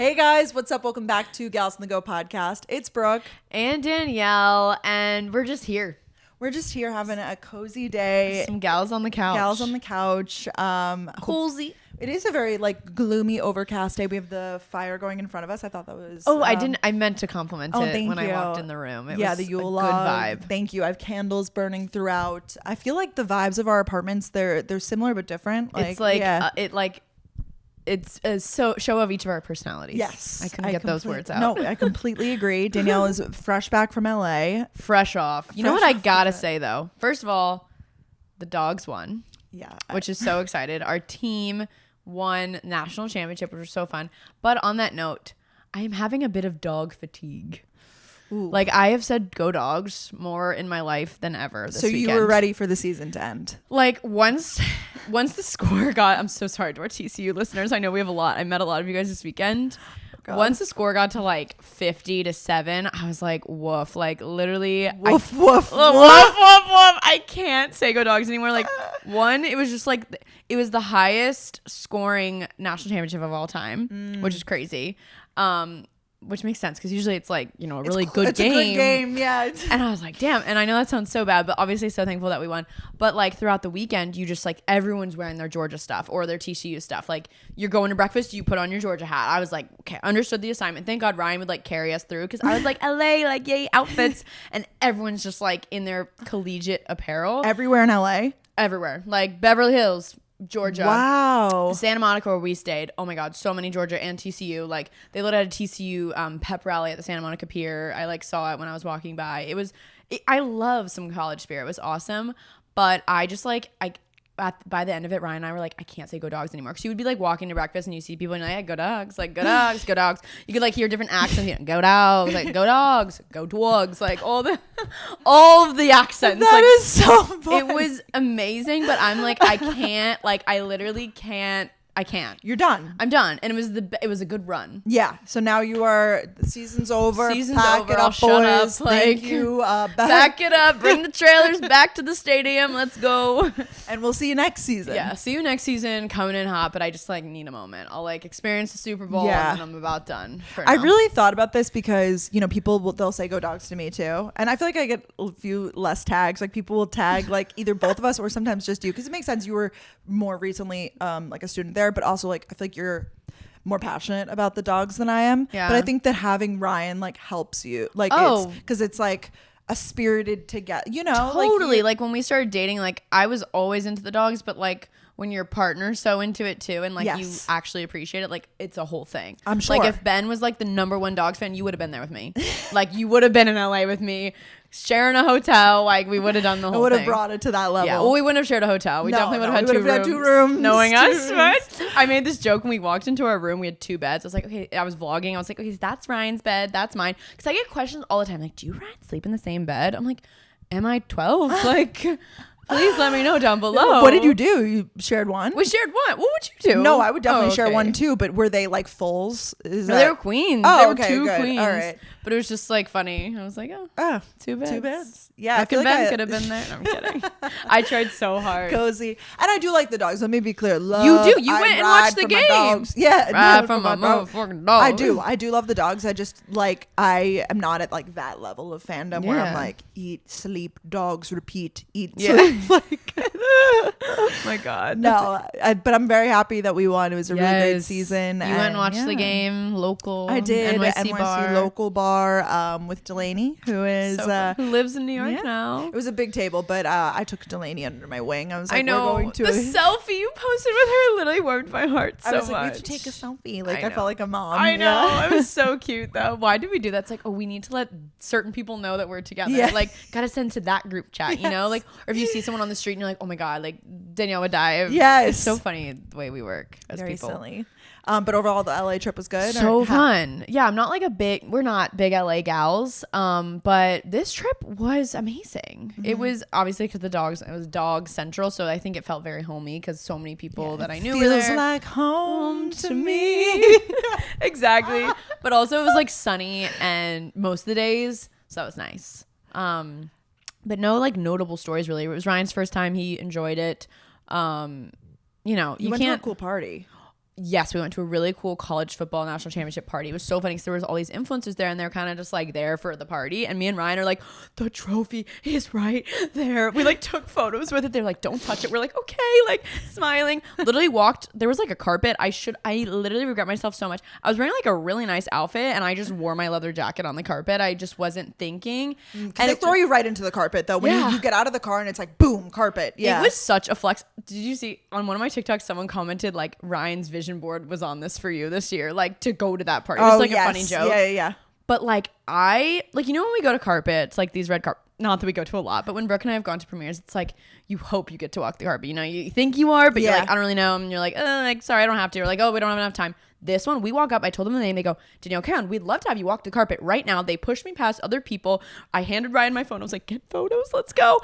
Hey guys, what's up? Welcome back to Gals on the Go podcast. It's Brooke and Danielle, and we're just here. We're just here having a cozy day. Some gals on the couch. Gals on the couch. Cozy. It is a very gloomy, overcast day. We have the fire going in front of us. I thought that was. Oh, I didn't. I meant to compliment it when you. I walked in the room. It was the Yule a good vibe. Thank you. I have candles burning throughout. I feel like the vibes of our apartments they're similar but different. It's a show of each of our personalities. Yes. I couldn't get those words out. No, I completely agree. Danielle is fresh back from LA. Fresh off. You know what I gotta say though? First of all, the dogs won. Yeah. Which is so excited. Our team won national championship, which was so fun. But on that note, I am having a bit of dog fatigue. Ooh. Like I have said go dogs more in my life than ever this weekend. You were ready for the season to end. Like once the score got, I'm so sorry to our TCU listeners. I know we have a lot. I met a lot of you guys this weekend. Oh, once the score got to 50-7, I was like, woof. Like literally woof, woof, woof, woof, woof, woof. I can't say go dogs anymore. Like one, it was just it was the highest scoring national championship of all time, which is crazy. Which makes sense because usually it's a really good game. It's a good game, yeah. And I was like, damn. And I know that sounds so bad, but obviously so thankful that we won. But throughout the weekend, you just everyone's wearing their Georgia stuff or their TCU stuff. Like you're going to breakfast, you put on your Georgia hat. I was like, okay, understood the assignment. Thank God Ryan would carry us through because I was like, LA, yay, outfits. And everyone's just in their collegiate apparel. Everywhere in LA? Everywhere. Beverly Hills, Georgia. Wow. Santa Monica where we stayed. Oh my God. So many Georgia and TCU. They literally had a TCU pep rally at the Santa Monica Pier. I saw it when I was walking by. I love some college spirit. It was awesome. But I just by the end of it, Ryan and I were like, I can't say go dogs anymore. Cause you would be walking to breakfast and you see people and you're like, go dogs, go dogs, go dogs. You could hear different accents. Go dogs, go dogs, go dogs. All of the accents. That is so fun. It was amazing, but I'm I can't, I literally can't. I can't. You're done. I'm done. And it was a good run. Yeah. So now the season's over. Season's Pack over. it I'll up, shut boys. up. Thank you. Back it up. Bring the trailers back to the stadium. Let's go. And we'll see you next season. Yeah. See you next season. Coming in hot, but I just need a moment. I'll experience the Super Bowl and then I'm about done. I really thought about this because, they'll say go dogs to me too. And I feel like I get a few less tags. People will tag either both of us or sometimes just you. Because it makes sense. You were more recently a student there, but also I feel like you're more passionate about the dogs than I am. Yeah. But I think that having Ryan helps you. Because it's a spirited together, Totally. When we started dating, I was always into the dogs, but when your partner's so into it too and yes. you actually appreciate it, it's a whole thing. I'm sure. If Ben was the number one dogs fan, you would have been there with me. You would have been in LA with me, sharing a hotel. We would have done the whole thing. I would have brought it to that level. Yeah, well, we wouldn't have shared a hotel. We definitely would have had two rooms. Knowing us, but I made this joke when we walked into our room. We had two beds. I was like, okay, I was vlogging. I was like, okay, that's Ryan's bed. That's mine. Because I get questions all the time. Do you, Ryan, sleep in the same bed? I'm like, am I 12? Please let me know down below. What did you do? You shared one? We shared one. What would you do? No, I would definitely share one too, but were they fulls? They were queens. Oh, they were okay, two good. queens. All right. But it was just funny. I was like, two beds. Two beds. Yeah. I feel Ben could have been there. No, I'm kidding. I tried so hard. Cozy. And I do like the dogs. Let me be clear. You do. You went and watched the game. Yeah. Ride for my motherfucking dogs. I do. I do love the dogs. I just I am not at that level of fandom where I'm eat, sleep, dogs, repeat, eat, sleep. Oh my God. No, but I'm very happy that we won. It was a really great season. You went and watched the game local. I did. NYC bar. Local bar with Delaney, who is who lives in New York now. It was a big table, but I took Delaney under my wing. I was like, I know. We're going to the selfie you posted with her literally warmed my heart so much. I was like, we have to take a selfie. I felt like a mom. I know. Yeah. It was so cute though. Why did we do that? It's we need to let certain people know that we're together. Yes. Gotta send to that group chat, you know? Or if you see someone on the street and you're like, oh my God, Danielle would die. Yes. It's so funny the way we work as very people. Silly. But overall, the LA trip was good. So fun. Yeah, I'm not we're not big LA gals. But this trip was amazing. Mm-hmm. It was obviously because it was dog central. So I think it felt very homey because so many people that I knew were there. Feels like home to me. Exactly. But also it was sunny and most of the days. So that was nice. But no notable stories really. It was Ryan's first time. He enjoyed it. You went to a cool party. Yes, we went to a really cool college football national championship party. It was so funny because there was all these influencers there and they're kind of just like there for the party. And me and Ryan are like, the trophy is right there. We like took photos with it. They're like, don't touch it. We're like, okay, like smiling. Literally walked. There was like a carpet. I literally regret myself so much. I was wearing like a really nice outfit and I just wore my leather jacket on the carpet. I just wasn't thinking. And they throw you right into the carpet though. When you get out of the car and it's like, boom, carpet. Yeah. It was such a flex. Did you see on one of my TikToks, someone commented like Ryan's vision board was on this for you this year, like to go to that party. It was like a funny joke. Yeah. But like when we go to carpets, like these red carpet, not that we go to a lot, but when Brooke and I have gone to premieres, it's like you hope you get to walk the carpet. You know, you think you are, but you're like, I don't really know. And you're like, sorry, I don't have to. Or like, oh, we don't have enough time. This one, we walk up. I told them the name. They go, Danielle Caron, we'd love to have you walk the carpet right now. They pushed me past other people. I handed Ryan my phone. I was like, get photos. Let's go.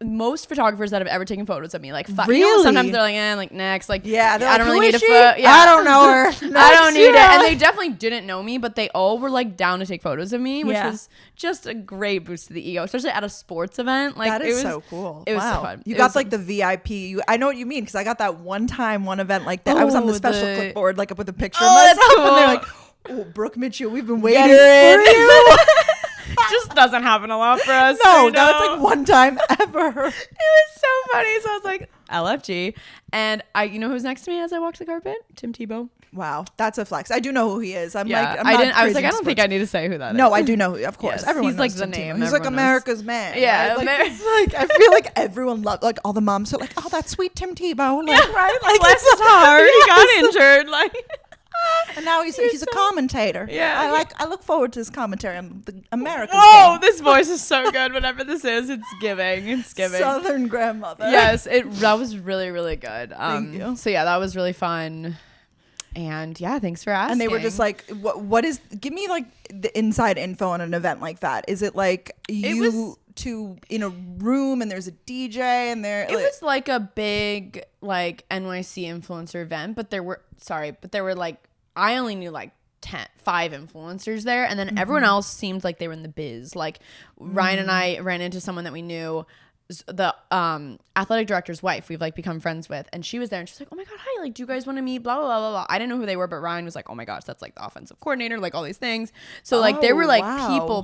Most photographers that have ever taken photos of me, like, really? Sometimes they're like, like next. Like, yeah, I don't really need a photo. Yeah. I don't know her. I don't need it. And they definitely didn't know me, but they all were like down to take photos of me, which was just a great boost to the ego, especially at a sports event. Like, that is so cool. It was so fun. You got like the VIP. I know what you mean because I got that one event like that. I was on the special clipboard like with a picture of myself, that's cool. and they're like, "Oh, Brooke Mitchell, we've been waiting for you." Just doesn't happen a lot for us. No, that was like one time ever. It was so funny. So I was like, LFG. And you know who's next to me as I walked the carpet? Tim Tebow. Wow, that's a flex. I do know who he is. I was like, I don't think I need to say who that is. No, I do know who. Of course, yes, everyone. He's like knows the Tim name. Tebow. He's like America's man. Yeah, right? Like I feel like everyone loves. Like all the moms are like, oh, that sweet Tim Tebow. Like, right? Like bless his heart. He got injured. Like. And now he's a commentator. Yeah, I look forward to his commentary on the America's Whoa, game. this voice is so good. Whatever this is, it's giving. Southern grandmother. Yes, that was really, really good. Thank you. So yeah, that was really fun. And yeah, thanks for asking. And they were just like, what is, give me like the inside info on an event like that. Is it like in a room and there's a DJ and it was like a big like NYC influencer event, but there were like, I only knew like 5 influencers there, and then everyone else seemed like they were in the biz. Like Ryan and I ran into someone that we knew, the athletic director's wife, we've like become friends with, and she was there and she's like, oh my god, hi, like do you guys want to meet blah blah blah blah blah. I didn't know who they were, but Ryan was like, oh my gosh, that's like the offensive coordinator, like all these things. So like there were like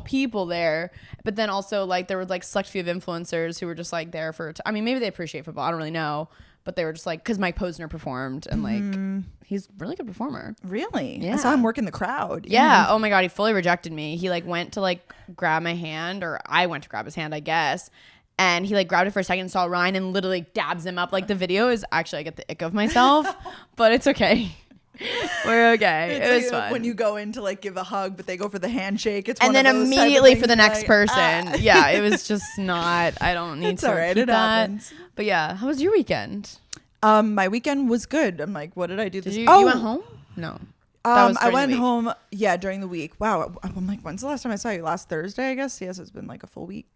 people there, but then also like there were like select few of influencers who were just like there for I mean, maybe they appreciate football, I don't really know, but they were just like, because Mike Posner performed, and like he's a really good performer. Really? Yeah. I saw him work in the crowd. Yeah. Oh my god, he fully rejected me. He like went to like grab my hand, or I went to grab his hand, I guess. And he like grabbed it for a second, saw Ryan, and literally dabs him up. Like the video is actually, I get the ick of myself, but it's okay. We're okay. It was fun. When you go in to like give a hug, but they go for the handshake. It's and one then of those immediately for the like, next person. Yeah, it was just not. I don't need it's to all right, repeat it that. happens. But yeah, how was your weekend? My weekend was good. I'm like, what did I do this? You went home? No. I went home. Yeah, during the week. Wow. I'm like, when's the last time I saw you? Last Thursday, I guess. Yes, it's been like a full week.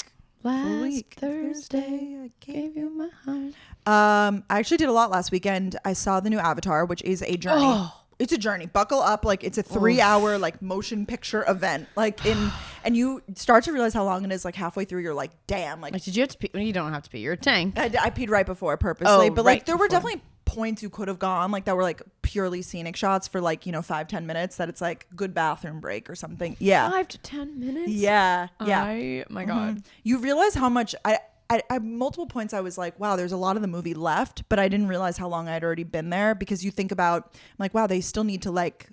Last Thursday, I gave you my heart. I actually did a lot last weekend. I saw the new Avatar, which is a journey. Oh. It's a journey. Buckle up. Like it's a 3-hour like motion picture event. Like and you start to realize how long it is. Like halfway through, you're like, damn. Like did you have to pee? You don't have to pee. You're a tank. I peed right before purposely, but like there were before. definitely points you could have gone like that were like purely scenic shots for like 5-10 minutes that it's like good bathroom break or something. Yeah, 5 to 10 minutes. Yeah. My god. You realize how much I at multiple points I was like, wow, there's a lot of the movie left, but I didn't realize how long I'd already been there, because you think about, I'm like, wow, they still need to like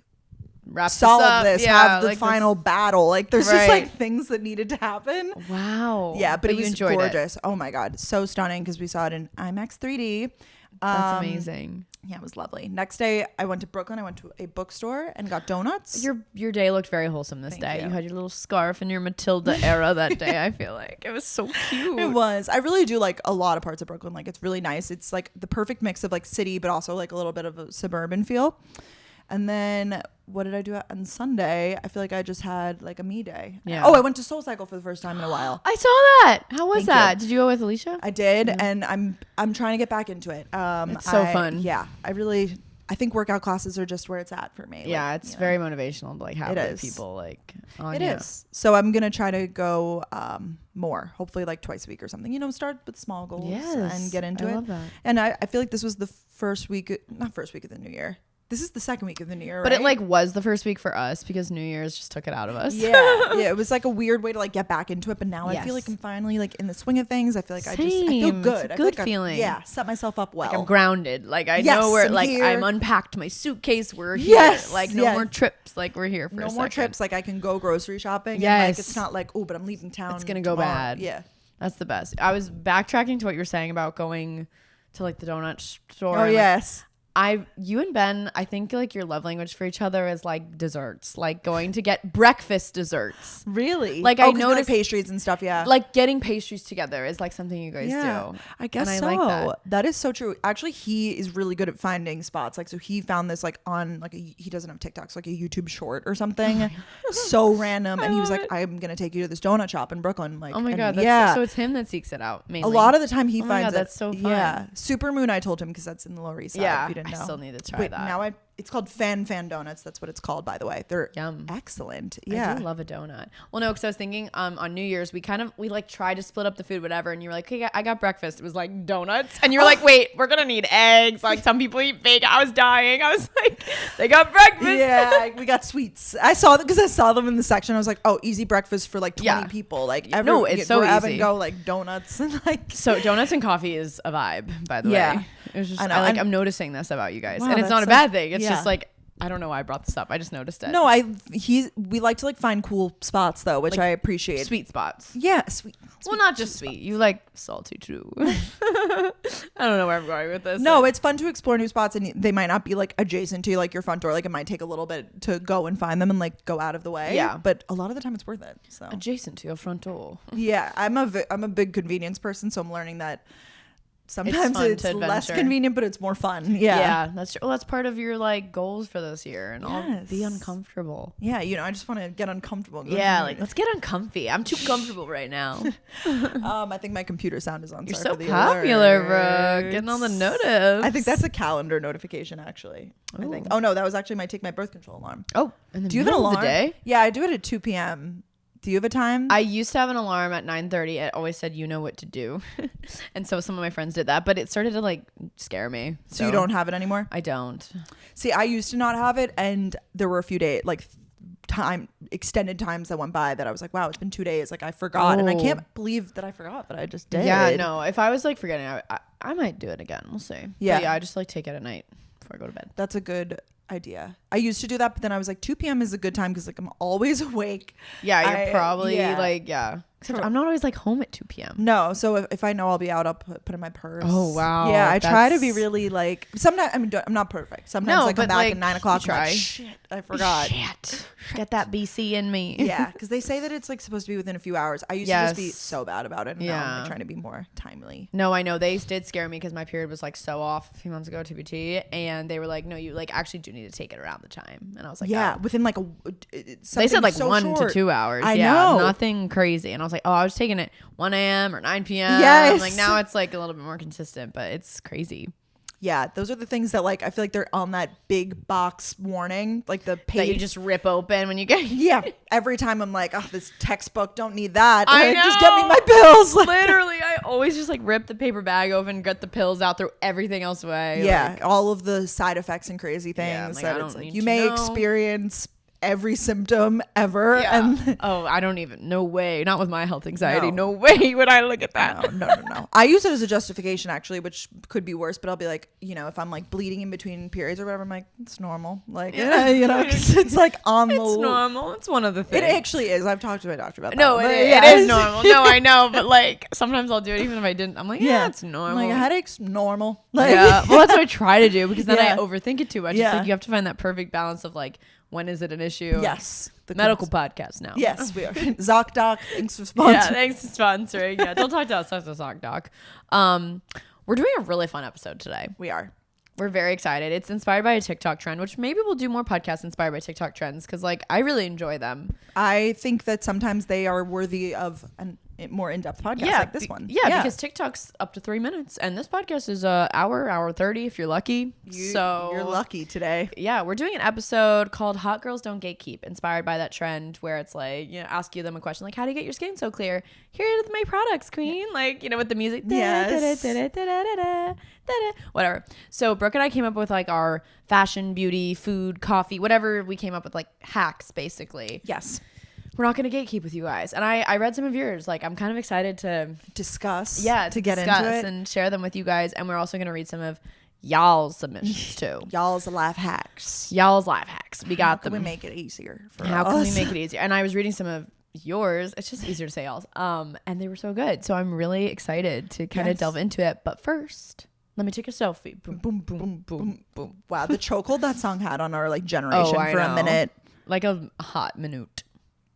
solve this, have the like final battle. Like there's just like things that needed to happen. Wow. Yeah, but it was gorgeous. It. Oh my god, so stunning, because we saw it in IMAX 3D. That's amazing. Yeah, it was lovely. Next day, I went to Brooklyn. I went to a bookstore and got donuts. Your day looked very wholesome this day. You had your little scarf and your Matilda era that day. I feel like it was so cute. It was. I really do like a lot of parts of Brooklyn. Like it's really nice. It's like the perfect mix of like city, but also like a little bit of a suburban feel. And then what did I do on Sunday? I feel like I just had like a me day. Yeah. Oh, I went to Soul Cycle for the first time in a while. I saw that. How was that? Did you go with Alicia? I did, and I'm trying to get back into it. It's so fun. Yeah, I think workout classes are just where it's at for me. Yeah, like, it's very motivational to like have other people like on It you. is. So I'm gonna try to go more, hopefully like twice a week or something. Start with small goals and get into it. I love that. And I feel like this was the not first week of the new year. This is the second week of the new year, But right? it like was the first week for us because New Year's just took it out of us. Yeah, it was like a weird way to like get back into it. But now I feel Yes. like I'm finally like in the swing of things. I feel like I feel Same. good. It's a I feel good like feeling. Yeah, set myself up well. Like I'm grounded. Like I Yes, know where I'm like here. I'm unpacked my suitcase. We're here. Yes, Like no yes. more trips. Like we're here for No a more second. trips. Like I can go grocery shopping. And, Yes. like it's not like, oh, but I'm leaving town. It's gonna go tomorrow. bad. Yeah. That's the best. I was backtracking to what you were saying about going to like the donut store. Oh and, like, yes. you and Ben, I think like your love language for each other is like desserts, like going to get breakfast desserts. Really? Like, oh, I 'cause you noticed- like pastries and stuff. Yeah. Like getting pastries together is like something you guys do. I guess And so. I like that. That is so true. Actually, he is really good at finding spots. Like, so he found this like on like he doesn't have TikTok, so like a YouTube short or something, so random. And he was love like, it. "I'm gonna take you to this donut shop in Brooklyn." Like, Oh my and god, that's yeah. so it's him that seeks it out mainly. A lot of the time he Oh my finds God, it. that's so fun. Yeah, Supermoon. I told him because that's in the Lower East Side. Yeah, if you didn't know. I still need to try Wait, that. now it's called Fan Donuts. That's what it's called, by the way. They're Yum. excellent. I Yeah. do love a donut. Well, no, because I was thinking on New Year's we like tried to split up the food, whatever, and you were like, "Okay, I got breakfast." It was like donuts, and you were like, "Wait, we're gonna need eggs." Like some people eat bacon. I was dying. I was like, "They got breakfast." Yeah, we got sweets. I saw them because I saw them in the section. I was like, "Oh, easy breakfast for like 20 Yeah. people." Like, No, it's so grab easy. and go like donuts and like. So donuts and coffee is a vibe, by the Yeah. way. It was just I know. like And- I'm noticing this about you guys, Wow, and it's not that's a so- bad thing. It's yeah. just like I don't know why I brought this up. I just noticed it. No, we like to like find cool spots though, which Like, I appreciate. sweet spots. Yeah, sweet. Well, not just sweet. You like salty too. I don't know where I'm going with this. No, it's fun to explore new spots, and they might not be like adjacent to like your front door. Like it might take a little bit to go and find them and like go out of the way. Yeah. but a lot of the time it's worth it. So adjacent to your front door. yeah, I'm a big convenience person, so I'm learning that sometimes fun it's to less adventure. convenient, but it's more fun. Yeah. That's true. Well, that's part of your like goals for this year, and I'll be Yes. uncomfortable. Yeah, I just want to get uncomfortable. Yeah, like let's get uncomfy. I'm too comfortable right now. I think my computer sound is on. You're Sorry so for the popular, bro. alerts. Getting all the notices. I think that's a calendar notification, actually. I think. Ooh. Oh no, that was actually my take my birth control alarm. Oh, in the Do you have an middle alarm? of the day? Yeah, I do it at 2 p.m. Do you have a time? I used to have an alarm at 9:30. It always said, "You know what to do," and so some of my friends did that, but it started to like scare me. so you don't have it anymore? I don't. See, I used to not have it, and there were a few days, like extended times that went by that I was like, wow, it's been 2 days. Like I forgot, and I Oh. can't believe that I forgot, but I just did. Yeah, no. If I was like forgetting, I might do it again. We'll see. Yeah. But yeah. I just like take it at night before I go to bed. That's a good idea. I used to do that, but then I was like, 2 p.m. is a good time because like I'm always awake. Yeah, you're probably yeah. like Except I'm not always like home at 2 p.m. No, so if I know I'll be out, I'll put in my purse. Oh, wow. Yeah, I try to be That's- really like. Sometimes I'm not perfect. Sometimes No, I come but, back like, at 9 you o'clock. I'm like, try. shit, I forgot. Shit. Get that BC in me. Yeah, because they say that it's like supposed to be within a few hours. I used to just be Yes. so bad about it. And now I'm Yeah. like, trying to be more timely. No, I know they did scare me because my period was like so off a few months ago, TBT, and they were like, "No, you like actually do need to take it around the time." And I was like, Yeah, "Oh." within like They said something like so 1 short. to 2 hours. I yeah, know. nothing crazy. And I was like, "Oh, I was taking it 1 a.m. or 9 p.m." Yes. Like now it's like a little bit more consistent, but it's crazy Yeah, those are the things that like I feel like they're on that big box warning, like the that you page. just rip open when you get. Yeah, every time I'm like, oh, this textbook, don't need that. I Like, just get me know. my pills. Like, Literally, I always just like rip the paper bag open, get the pills out, throw everything else away. yeah, like, all of the side effects and crazy things Yeah, I'm like, that I it's don't like need you to may know. experience every symptom ever. yeah. And Oh, I don't even. No way. Not with my health anxiety. No. No way would I look at that. no. I use it as a justification actually, which could be worse. But I'll be like, if I'm like bleeding in between periods or whatever, I'm like, it's normal. Like, Yeah. 'cause it's like on the. It's normal. It's one of the It things. actually is. I've talked to my doctor about that. No, but it yeah. is normal. No, I know, but like sometimes I'll do it even if I didn't. I'm like, yeah, it's normal. Like a headache's normal. Like, Yeah, well, that's what I try to do because then Yeah. I overthink it too much. It's Yeah. like you have to find that perfect balance of like when is it an issue? Yes. The Medical podcast now. Yes, we are. ZocDoc, thanks for Yeah, sponsoring. thanks for sponsoring. Yeah, don't talk to us. Talk to ZocDoc. We're doing a really fun episode today. We are. We're very excited. It's inspired by a TikTok trend, which maybe we'll do more podcasts inspired by TikTok trends because like I really enjoy them. I think that sometimes they are worthy of more in-depth podcasts like this one. Yeah, because TikTok's up to 3 minutes, and this podcast is hour 30 if you're lucky. So you're lucky today. Yeah, we're doing an episode called "Hot Girls Don't Gatekeep," inspired by that trend where it's like, ask you them a question like, "How do you get your skin so clear?" Here are my products, queen. Like, with the music. Yes. Whatever. So Brooke and I came up with like our fashion, beauty, food, coffee, whatever we came up with, like hacks basically. Yes. We're not going to gatekeep with you guys. And I read some of yours. Like, I'm kind of excited to discuss. Yeah, to get into it and share them with you guys. And we're also going to read some of y'all's submissions too. Y'all's life hacks. We got them. How can we make it easier for us? How can we make it easier? And I was reading some of yours. It's just easier to say y'all's. And they were so good. So I'm really excited to kind of delve into it. But first, let me take a selfie. Boom, boom, boom, boom, boom. Wow, the chokehold that song had on our like generation for a minute. Like a hot minute.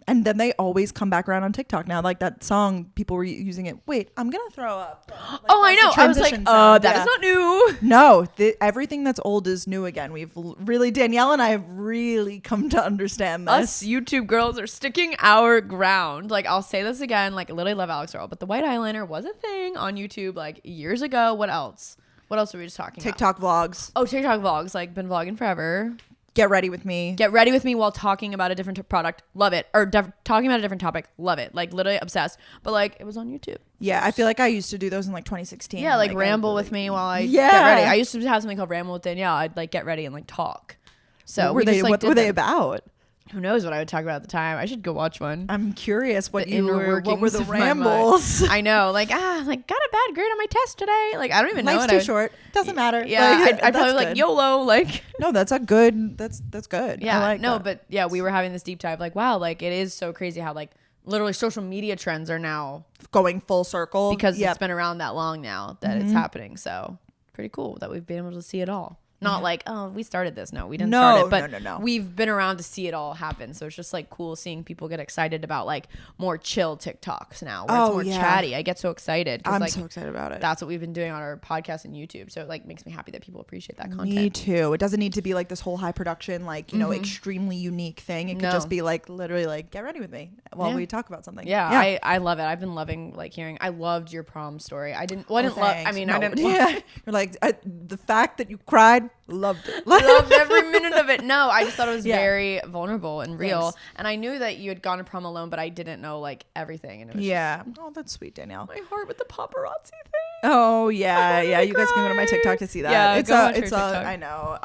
And then they always come back around on TikTok now. Like that song, people were using it. Wait, I'm going to throw up. Like, I know. I was like, that is not new. No, everything that's old is new again. Danielle and I have really come to understand this. Us YouTube girls are sticking our ground. Like, I'll say this again, like, I literally love Alex Earl, but the white eyeliner was a thing on YouTube like years ago. What else? What else are we just talking about? TikTok vlogs. Oh, TikTok vlogs. Like, been vlogging forever. Get ready with me. Get ready with me while talking about a different product. Love it. Or talking about a different topic. Love it. Like, literally obsessed. But like, it was on YouTube. Yeah, I feel like I used to do those in like 2016. Yeah, like ramble with me while I get ready. I used to have something called Ramble with Danielle. I'd like get ready and like talk. So what were they about? Who knows what I would talk about at the time? I should go watch one. I'm curious what what were the rambles? I know, like got a bad grade on my test today. Like, I don't even know. Life's too short. Doesn't matter. Yeah, I'd probably like YOLO. Like, no, that's that's good. Yeah, I like that. But yeah, we were having this deep dive. Like, wow, like it is so crazy how like literally social media trends are now going full circle because it's been around that long now that it's happening. So pretty cool that we've been able to see it all. Not like, oh, we started this. No, we didn't start it. But no. We've been around to see it all happen. So it's just like cool seeing people get excited about like more chill TikToks now where it's more chatty. I get so excited. I'm like, so excited about it. That's what we've been doing on our podcast and YouTube. So it like makes me happy that people appreciate that content. Me too. It doesn't need to be like this whole high production, like, extremely unique thing. It could just be like literally like, get ready with me while we talk about something. Yeah. I love it. I've been loving like hearing. I loved your prom story. I didn't love. I mean, no, I didn't. Yeah. You're like, the fact that you cried, loved it. Loved every minute of it. No, I just thought it was very vulnerable and real. Thanks. And I knew that you had gone to prom alone, but I didn't know like everything. And it was oh, that's sweet, Danielle. My heart with the paparazzi thing. Oh yeah, yeah. You guys can go to my TikTok to see that. Yeah, it's I know.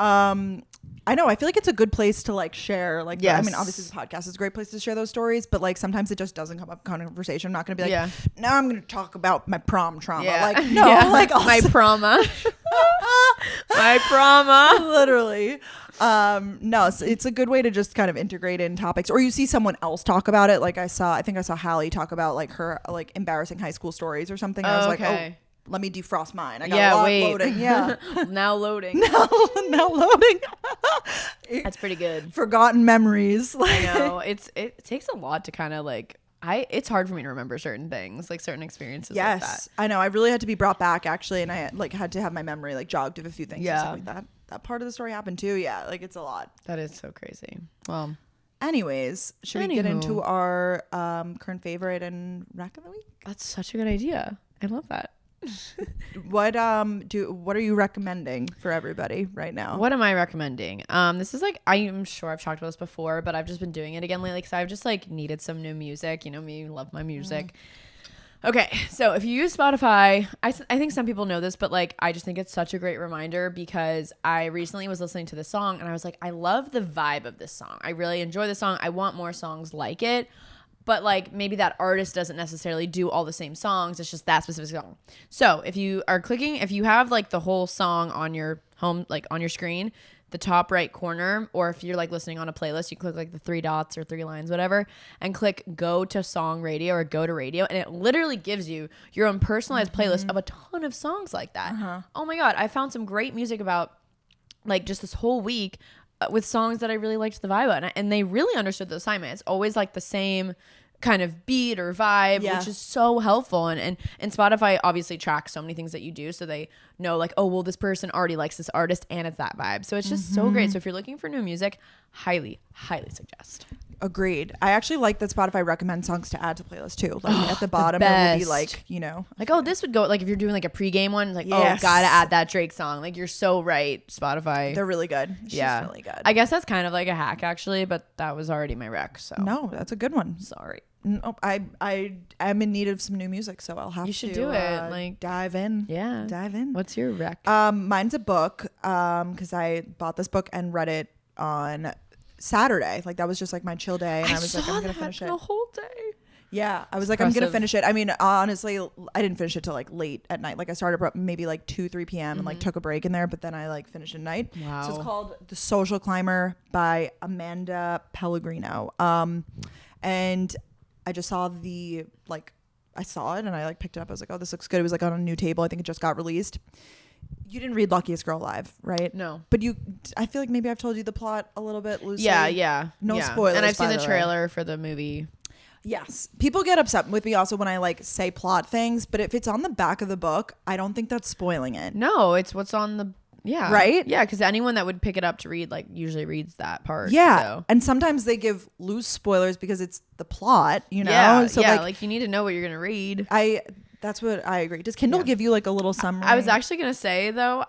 I know. I feel like it's a good place to like share. Like, I mean, obviously the podcast is a great place to share those stories, but like sometimes it just doesn't come up in conversation. I'm not gonna be like, now I'm gonna talk about my prom trauma. Yeah. Like, no, like also, my proma. My proma. Literally. No, it's a good way to just kind of integrate in topics, or you see someone else talk about it. Like I think I saw Hallie talk about like her like embarrassing high school stories or something. I was like, oh, let me defrost mine. I got a lot loading. Yeah. Now loading. now loading. That's pretty good. Forgotten memories. I know. It takes a lot to kind of like it's hard for me to remember certain things, like certain experiences like that. I know. I really had to be brought back actually, and I like had to have my memory like jogged of a few things and stuff like that. That part of the story happened too. Yeah, like it's a lot. That is so crazy. Well, anyways, should we get into our current favorite and rack of the week? That's such a good idea. I love that. What are you recommending for everybody right now? What am I recommending? This is like, I am sure I've talked about this before, but I've just been doing it again lately because I've just like needed some new music. You know me, love my music. Okay, so if you use Spotify, I think some people know this, but like I just think it's such a great reminder because I recently was listening to this song and I was like, I love the vibe of this song. I really enjoy the song. I want more songs like it. But like maybe that artist doesn't necessarily do all the same songs. It's just that specific song. So if you have like the whole song on your home, like on your screen, the top right corner, or if you're like listening on a playlist, you click like the 3 dots or 3 lines, whatever, and click go to song radio or go to radio. And it literally gives you your own personalized playlist of a ton of songs like that. Oh my God. I found some great music about like just this whole week with songs that I really liked the vibe of, and they really understood the assignment. It's always like the same kind of beat or vibe, which is so helpful. And Spotify obviously tracks so many things that you do, so they know like, oh well, this person already likes this artist and it's that vibe. So it's just so great. So if you're looking for new music, highly suggest. Agreed. I actually like that Spotify recommends songs to add to playlists too. Like at the bottom, it will be best. like, you know, Like, oh, this would go, like if you're doing like a pregame one, like, Yes. oh, gotta add that Drake song. Like, you're so right, Spotify. they're really good. She's yeah. really good. I guess that's kind of like a hack actually, but that was already my rec. So No, that's a good one. sorry. No, I am in need of some new music, so I'll have You should to do it. Like, dive in. yeah. Dive in. What's your rec? Mine's a book because I bought this book and read it on Saturday. Like that was just like my chill day, and I was like, I'm gonna finish it. the whole day. Yeah, I was like, I'm gonna impressive. finish it. I mean, honestly, I didn't finish it till like late at night. Like I started maybe like 2-3 p.m. and like took a break in there, but then I like finished at night. Wow. So it's called The Social Climber by Amanda Pellegrino. And I just saw I saw it and I like picked it up. I was like, oh, this looks good. It was like on a new table. I think it just got released. You didn't read Luckiest Girl Alive, right? No. But I feel like maybe I've told you the plot a little bit loosely. Yeah. No spoilers, And I've seen by the the way. trailer for the movie. Yes. People get upset with me also when I like say plot things, but if it's on the back of the book, I don't think that's spoiling it. No, it's what's on the Right? Yeah, because anyone that would pick it up to read like usually reads that part. Yeah. So. And sometimes they give loose spoilers because it's the plot, you know? Yeah. So like you need to know what you're gonna read. That's what I agree. Does Kindle give you like a little summary? I was actually gonna say though,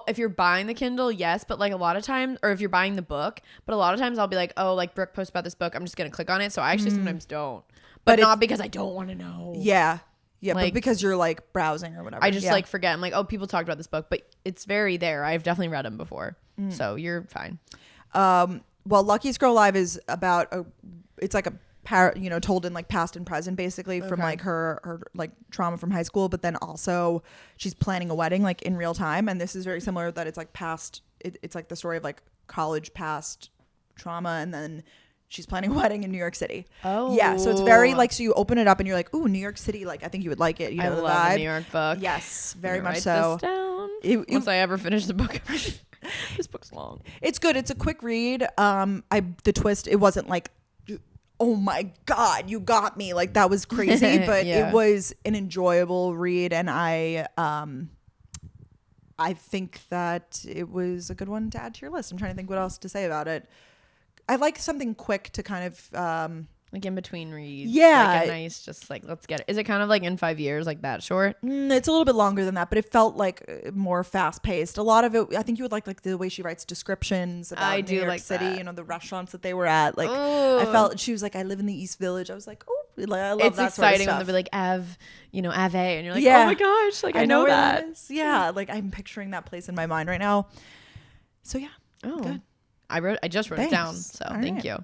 if you're buying the Kindle, yes, but like a lot of times, or if you're buying the book, but a lot of times I'll be like, oh, like Brooke posted about this book, I'm just gonna click on it. So I actually sometimes don't, but not because I don't want to know. Yeah. Yeah, Like, but because you're like browsing or whatever. I just like forget. I'm like, oh, people talked about this book, but it's very there. I've definitely read them before, so you're fine. Well, Luckiest Girl Alive is about it's like a told in like past and present basically from like her like trauma from high school, but then also she's planning a wedding like in real time, and this is very similar that it's like past. It's like the story of like college past trauma, and then she's planning a wedding in New York City. Oh, yeah. So it's very like, so you open it up and you're like, ooh, New York City. Like, I think you would like it. You know, I the love vibe. a New York book. Yes, very much Write so. This down. Once I ever finish the book, this book's long. It's good. It's a quick read. The twist, it wasn't like, oh my God, you got me. Like that was crazy, but Yeah. it was an enjoyable read. And I think that it was a good one to add to your list. I'm trying to think what else to say about it. I like something quick to kind of, Like in between reads. Yeah. Like a nice, just like, let's get it. Is it kind of like in 5 years, like that short? it's a little bit longer than that, but it felt like more fast paced. A lot of it, I think you would like the way she writes descriptions about I New do York like City, that. you know, the restaurants that they were at. Like Ooh. I felt, she was like, I live in the East Village. I was like, oh, like, I love It's that exciting sort when of they'll stuff. be like Ave, and you're like, Yeah. oh my gosh, like I know where that. is. Yeah, like I'm picturing that place in my mind right now. So yeah, Oh, good. I just wrote it down, so All thank right. you.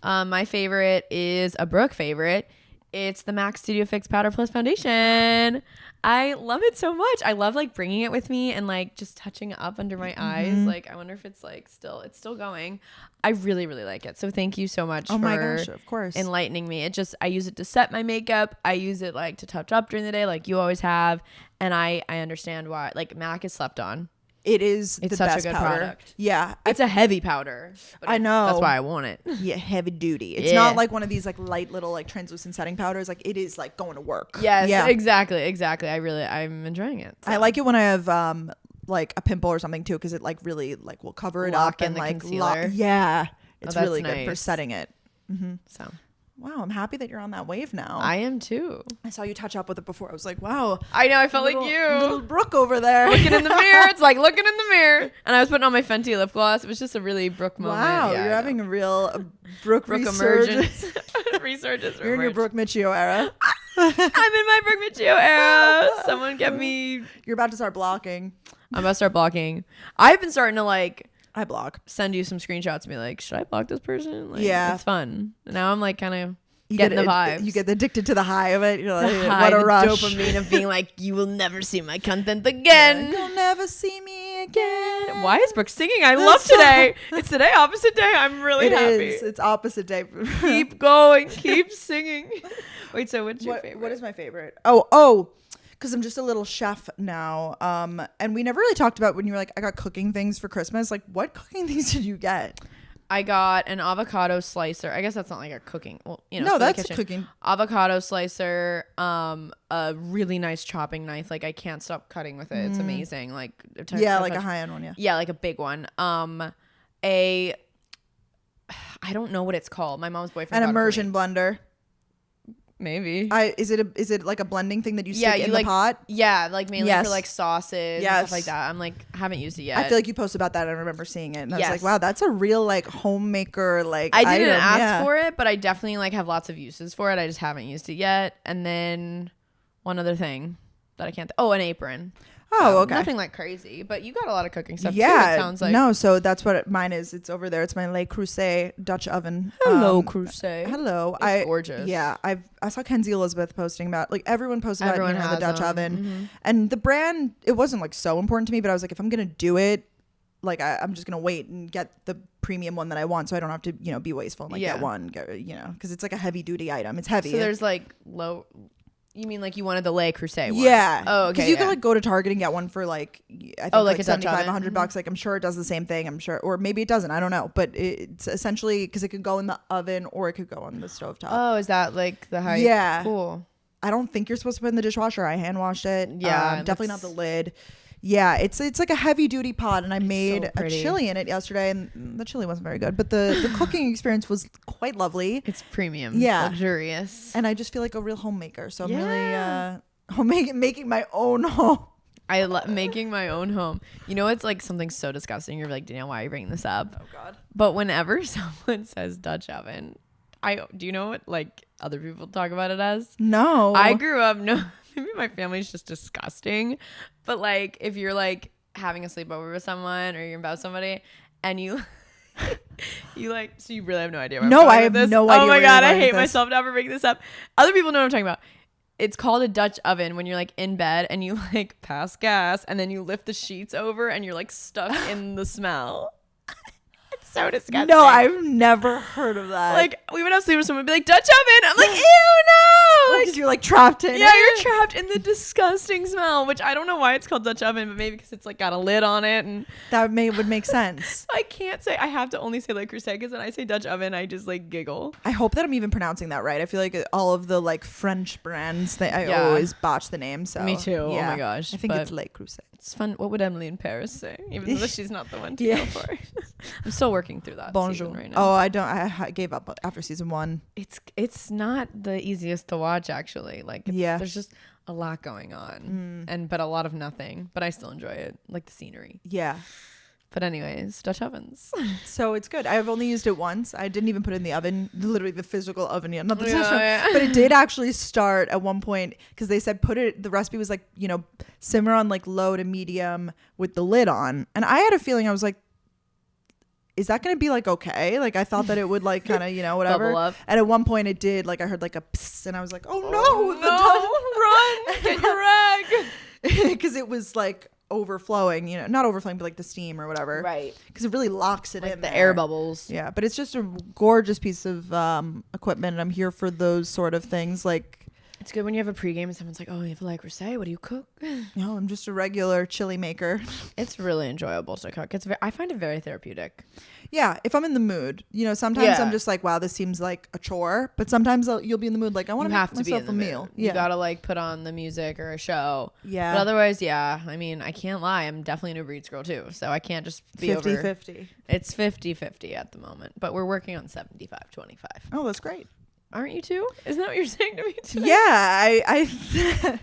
Oh. My favorite is a Brooke favorite. It's the MAC Studio Fix Powder Plus Foundation. I love it so much. I love like bringing it with me and like just touching up under my eyes. Like I wonder if it's like it's still going. I really, really like it. So thank you so much for my gosh, of course. enlightening me. I use it to set my makeup. I use it like to touch up during the day like you always have. And I understand why. Like MAC is slept on. It is It's the such a best good powder. product. Yeah, It's a heavy powder. But I know. That's why I want it. yeah, heavy duty. It's Yeah. not like one of these like light little like translucent setting powders. Like it is like going to work. Yes, yeah. exactly. I'm enjoying it. So. I like it when I have like a pimple or something too, because it like really like will cover it Lock up in and the like concealer. yeah, it's that's really good for nice. setting it. So Wow, I'm happy that you're on that wave now. I am too. I saw you touch up with it before. I was like, wow, I know. I felt little, like you little Brooke over there. looking in the mirror. It's like looking in the mirror. And I was putting on my Fenty lip gloss. It was just a really Brooke moment. Wow, Yeah, you're I having know. a real Brooke Brooke resurgence. emergence. Resurgence. You're in your Brooke Michio era. I'm in my Brooke Michio era. Someone get me. You're about to start blocking. I'm about to start blocking. I've been starting to like I block. send you some screenshots and be like, should I block this person? Like, Yeah. it's fun. And now I'm like kind of You getting get the vibes. You get addicted to the high of it. You're like, the high, what a the rush. dopamine of being like, you will never see my content again. You'll never see me again. Why is Brooke singing? I love today. It's today, opposite day. I'm really It happy. is. It's opposite day. Keep going. Keep singing. Wait, so what's your favorite? What is my favorite? Oh, because I'm just a little chef now. And we never really talked about when you were like, I got cooking things for Christmas. Like, what cooking things did you get? I got an avocado slicer. I guess that's not like a cooking. Well, you know, No, for the that's kitchen. cooking. Avocado slicer. A really nice chopping knife. Like I can't stop cutting with it. It's amazing. Like Yeah, like a high end one. Yeah. Yeah, like a big one. A I don't know what it's called. My mom's boyfriend. An got it for immersion me. blender. Maybe. Is it like a blending thing that you stick in the pot? Yeah, like mainly Yes. for like sauces and stuff like that. I'm like, haven't used it yet. I feel like you posted about that. I remember seeing it, and I was Yes. like, wow, that's a real like homemaker like. I didn't item. ask for it, but I definitely like have lots of uses for it. I just haven't used it yet. And then one other thing that I can't. An apron. Oh, okay. Nothing like crazy, but you got a lot of cooking stuff too. Yeah, It sounds like. no. So that's what mine is. It's over there. It's my Le Creuset Dutch oven. Hello, Creuset. Hello. It's gorgeous. Yeah, I saw Kenzie Elizabeth posting about like everyone posted Everyone about the has Dutch them. oven, and the brand. It wasn't like so important to me, but I was like, if I'm gonna do it, like I'm just gonna wait and get the premium one that I want, so I don't have to be wasteful and like get one, because it's like a heavy duty item. It's heavy. So there's like low. You mean like you wanted the Le Creuset one? Yeah. Oh, okay. Because you can like go to Target and get one for like I think like a Dutch 75, oven? $100. Like I'm sure it does the same thing. I'm sure, or maybe it doesn't. I don't know. But it's essentially because it could go in the oven or it could go on the stovetop. Oh, is that like the height? Yeah. Cool. I don't think you're supposed to put it in the dishwasher. I hand washed it. Yeah, definitely not the lid. Yeah, it's like a heavy duty pot, and I made a pretty. chili in it yesterday, and the chili wasn't very good, but the cooking experience was quite lovely. It's premium. Yeah. Luxurious. And I just feel like a real homemaker, so I'm Yeah. really making my own home. I love making my own home. You know, it's like something so disgusting. You're like, Danielle, why are you bringing this up? Oh God. But whenever someone says Dutch oven, do you know what like other people talk about it as? No. I grew up, maybe my family's just disgusting. But like if you're like having a sleepover with someone or you're about somebody and you like, so you really have no idea. No, I have this? no idea Oh my where God, you're I going hate with this. myself now for bringing this up. Other people know what I'm talking about. It's called a Dutch oven when you're like in bed and you like pass gas and then you lift the sheets over and you're like stuck in the smell. It's so disgusting. No, I've never heard of that. like we would have sleep with someone be like Dutch oven. I'm like, ew, no. because you're like trapped in Yeah, it. you're trapped in the disgusting smell, which I don't know why it's called Dutch oven, but maybe because it's like got a lid on it, and That would make sense. I can't say. I have to only say Le Creuset because when I say Dutch oven, I just like giggle. I hope that I'm even pronouncing that right. I feel like all of the like French brands, I Yeah. always botch the name. So Me too. Oh yeah. my gosh. I think But it's Le Creuset. it's fun. What would Emily in Paris say? Even though she's not the one to Yeah. go for. I'm still working through that. Bonjour. Season right now. Oh, I don't. I gave up after season 1. It's not the easiest to watch actually. Like Yeah. there's just a lot going on, but a lot of nothing. But I still enjoy it, like the scenery. Yeah. But anyways, Dutch ovens. So it's good. I've only used it once. I didn't even put it in the oven, literally the physical oven yet, not the test room. Yeah. But it did actually start at one point because they said the recipe was like, simmer on like low to medium with the lid on. And I had a feeling, I was like, is that going to be like okay? Like I thought that it would like kind of, whatever. Bubble up. And at one point it did, like I heard like a psst and I was like, oh no, Run, get your rag. because it was like overflowing, not overflowing, but like the steam or whatever. Right. Because it really locks it Like in the there. air bubbles. Yeah, but it's just a gorgeous piece of equipment, and I'm here for those sort of things. Like, It's good when you have a pregame and someone's like, "Oh, you have a Le Creuset? What do you cook?" I'm just a regular chili maker. It's really enjoyable to cook. I find it very therapeutic. Yeah, if I'm in the mood, sometimes Yeah. I'm just like, wow, this seems like a chore. But sometimes you'll be in the mood, like I want You to have make to be in myself the a mood. meal. You Yeah, gotta like put on the music or a show. yeah. But otherwise, yeah. I mean, I can't lie. I'm definitely an Uber Eats girl too. So I can't just be 50-50. It's 50-50 at the moment, but we're working on 75-25. Oh, that's great. Aren't you too? Isn't that what you're saying to me today? Yeah,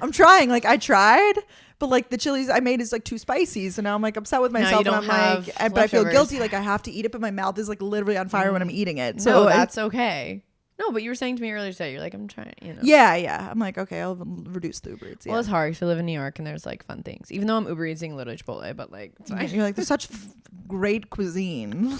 I'm trying. Like I tried, but like the chilies I made is like too spicy, so now I'm like upset with Now you myself, and don't I'm have like, but I feel leftovers. guilty. Like I have to eat it, but my mouth is like literally on fire when I'm eating it. So So that's okay. No, but you were saying to me earlier today, you're like, I'm trying, Yeah. I'm like, okay, I'll reduce the Uber Eats. Yeah. Well, it's hard to live in New York and there's like fun things. Even though I'm Uber Eating literally Chipotle, but like, it's fine. You're like, there's such great cuisine.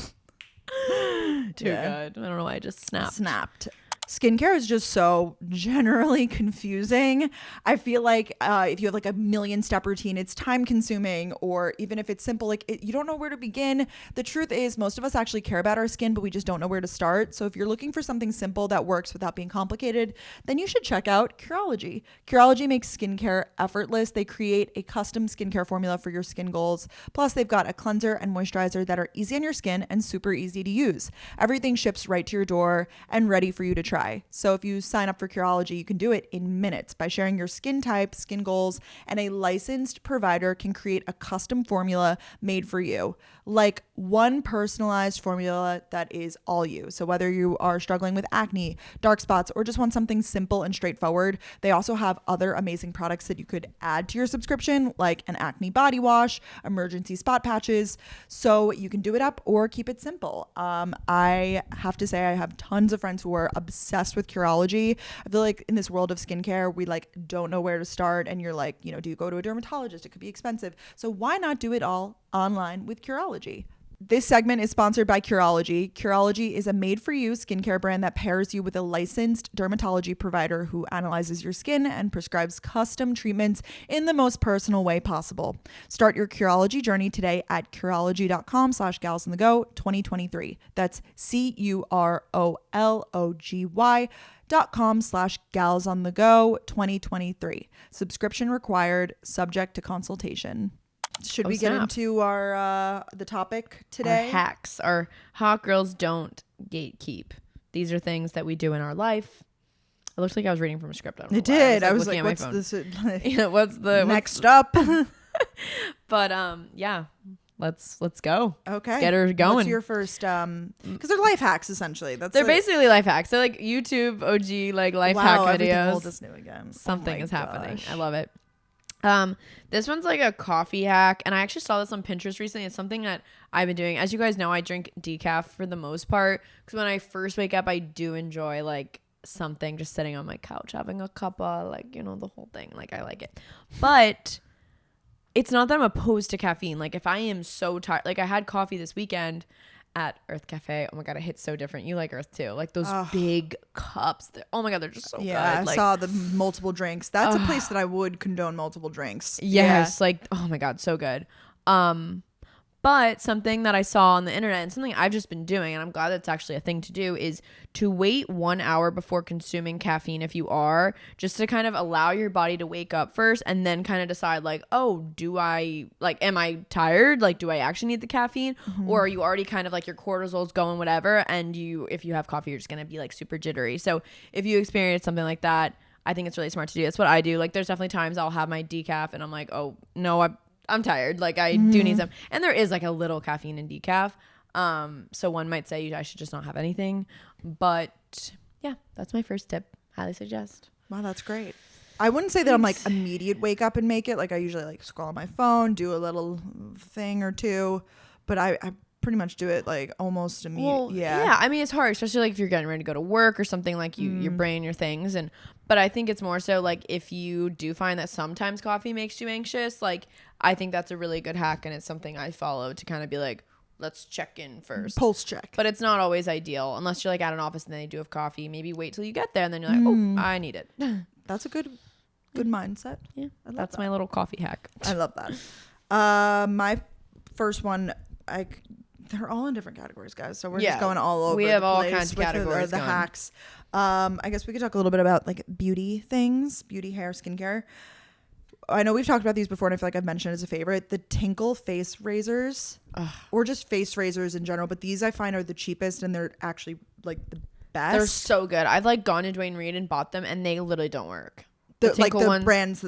Too good. I don't know why I just snapped. Skincare is just so generally confusing. I feel like if you have like a 1,000,000-step routine, it's time consuming, or even if it's simple, like you don't know where to begin. The truth is most of us actually care about our skin, but we just don't know where to start. So if you're looking for something simple that works without being complicated, then you should check out Curology. Curology makes skincare effortless. They create a custom skincare formula for your skin goals. Plus, they've got a cleanser and moisturizer that are easy on your skin and super easy to use. Everything ships right to your door and ready for you to try try. So if you sign up for Curology, you can do it in minutes by sharing your skin type, skin goals, and a licensed provider can create a custom formula made for you. Like one personalized formula that is all you. So whether you are struggling with acne, dark spots, or just want something simple and straightforward, they also have other amazing products that you could add to your subscription, like an acne body wash, emergency spot patches. So you can do it up or keep it simple. I have to say I have tons of friends who are obsessed with Curology. I feel like in this world of skincare, we like don't know where to start, and you're like, do you go to a dermatologist? It could be expensive. So why not do it all online with Curology? This segment is sponsored by Curology. Curology is a made-for-you skincare brand that pairs you with a licensed dermatology provider who analyzes your skin and prescribes custom treatments in the most personal way possible. Start your Curology journey today at Curology.com/galsonthego 2023. That's CUROLOGY.com/galsonthego 2023. Subscription required, subject to consultation. Should we get into our the topic today? Our hacks. Our hot girls don't gatekeep. These are things that we do in our life. It looks like I was reading from a script. I don't know It why. did. I was like, what's this? what's the Next up? But yeah, let's go. Okay, let's get her going. What's your first? Because they're life hacks essentially. They're basically life hacks. They're like YouTube OG like life hack videos. Old is new again. Something is happening. I love it. This one's like a coffee hack, and I actually saw this on Pinterest recently. It's something that I've been doing. As you guys know, I drink decaf for the most part because when I first wake up, I do enjoy like something just sitting on my couch having a cuppa, like the whole thing. Like I like it, but it's not that I'm opposed to caffeine. Like if I am so tired, like I had coffee this weekend at Earth Cafe. Oh my god, it hits so different. You like Earth too, like those big cups. Oh my god, they're just so good. Yeah, I saw the multiple drinks. That's a place that I would condone multiple drinks. Yes, like oh my god, so good. But something that I saw on the internet and something I've just been doing, and I'm glad that's actually a thing to do, is to wait 1 hour before consuming caffeine if you are, just to kind of allow your body to wake up first and then kind of decide like, oh, am I tired? Like, do I actually need the caffeine? Mm-hmm. Or are you already kind of like your cortisol's going whatever, and if you have coffee, you're just going to be like super jittery. So if you experience something like that, I think it's really smart to do. That's what I do. Like there's definitely times I'll have my decaf and I'm like, oh no, I'm tired. Like I do need some. And there is like a little caffeine in decaf. So one might say I should just not have anything. But yeah, that's my first tip. Highly suggest. Wow, that's great. I wouldn't say that I'm like immediate wake up and make it. Like I usually like scroll on my phone, do a little thing or two. But I pretty much do it like almost immediate. Well, yeah. I mean, it's hard, especially like if you're getting ready to go to work or something, like your brain, your things. But I think it's more so like if you do find that sometimes coffee makes you anxious, like I think that's a really good hack, and it's something I follow to kind of be like, let's check in first. Pulse check. But it's not always ideal unless you're like at an office and they do have coffee. Maybe wait till you get there and then you're like, oh, I need it. That's a good mindset. Yeah, that's my little coffee hack. I love that. My first one, they're all in different categories, guys. So we're just going all over. We have all kinds of categories. The hacks. I guess we could talk a little bit about like beauty things, beauty, hair, skincare. I know we've talked about these before, and I feel like I've mentioned it as a favorite. The Tinkle face razors, or just face razors in general. But these I find are the cheapest, and they're actually like the best. They're so good. I've like gone to Dwayne Reed and bought them, and they literally don't work. Other brands.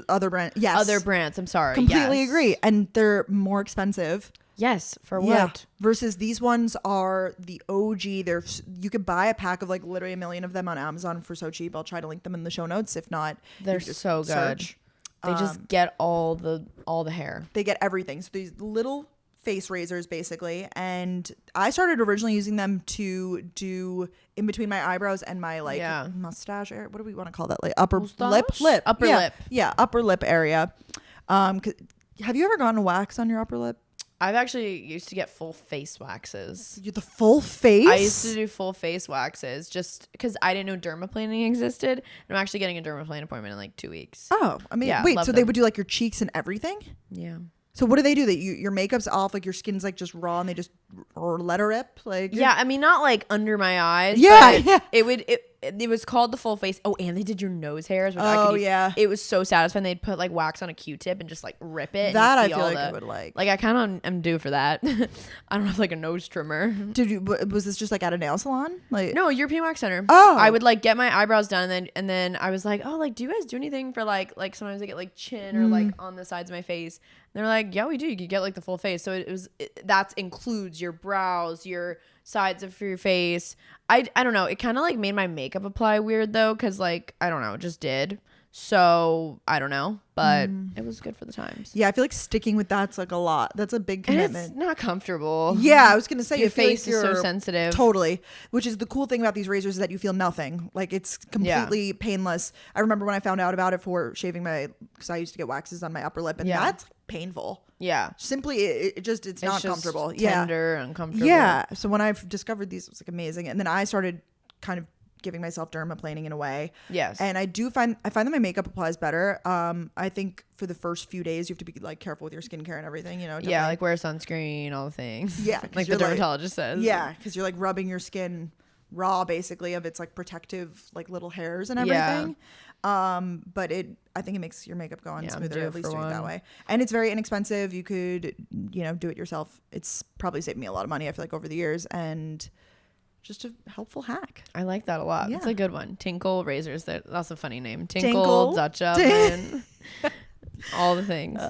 Yes, other brands. I'm sorry. Completely agree, and they're more expensive. Yes, for what? Yeah. Versus these ones are the OG. You could buy a pack of like literally 1 million of them on Amazon for so cheap. I'll try to link them in the show notes. If not, they're so good. Search. They just get all the hair. They get everything. So these little face razors basically, and I started originally using them to do in between my eyebrows and my like mustache area. What do we want to call that? Like upper lip. Upper lip. Yeah, upper lip area. Have you ever gotten a wax on your upper lip? I've actually used to get full face waxes. The full face? I used to do full face waxes just because I didn't know dermaplaning existed. And I'm actually getting a dermaplane appointment in like 2 weeks. Oh, I mean, wait, so they would do like your cheeks and everything? Yeah. So what do they do? That your makeup's off, like your skin's like just raw, and they just or let her rip. Like, Yeah, I mean, not like under my eyes. Yeah, but yeah. It was called the full face. Oh, and they did your nose hairs. Which I Oh, could use. yeah. It was so satisfying. They'd put like wax on a Q-tip and just like rip it. That and I see feel all like I the- would like. Like I kind of am due for that. I don't have like a nose trimmer. Did you? Was this just like at a nail salon? Like, No, European Wax Center. Oh. I would like get my eyebrows done, and then I was like, oh, like do you guys do anything for like sometimes I get like chin or like on the sides of my face. And they're like, yeah, we do. You could get like the full face. So that includes your brows, your sides of your face. I don't know. It kind of like made my makeup apply weird though, because like I don't know, it just did. So I don't know, but it was good for the times. Yeah, I feel like sticking with that's like a lot. That's a big And commitment. it's not comfortable. Yeah, I was gonna say Your I feel face like is so you're- sensitive. Totally. Which is the cool thing about these razors is that you feel nothing. Like it's completely painless. I remember when I found out about it for shaving because I used to get waxes on my upper lip, and Yeah. that's painful. Yeah. Simply, it's not just comfortable. Tender, uncomfortable. Yeah. So when I've discovered these, it was like amazing, and then I started kind of giving myself dermaplaning in a way. Yes. And I find that my makeup applies better. I think for the first few days you have to be like careful with your skincare and everything, you know. Yeah, definitely. like wear sunscreen, all the things. Yeah, 'cause like the you're like- dermatologist says. Yeah, because you're like rubbing your skin raw basically of its like protective like little hairs and Yeah. everything. But I think it makes your makeup go on Yeah, I'm smoother, due at least for doing it that one. way. And it's very inexpensive. You could, do it yourself. It's probably saved me a lot of money, I feel like, over the years, and just a helpful hack. I like that a lot. It's Yeah. a good one. Tinkle razors. That's a funny name. Tinkle. Tinkle, Dutch oven, all the things.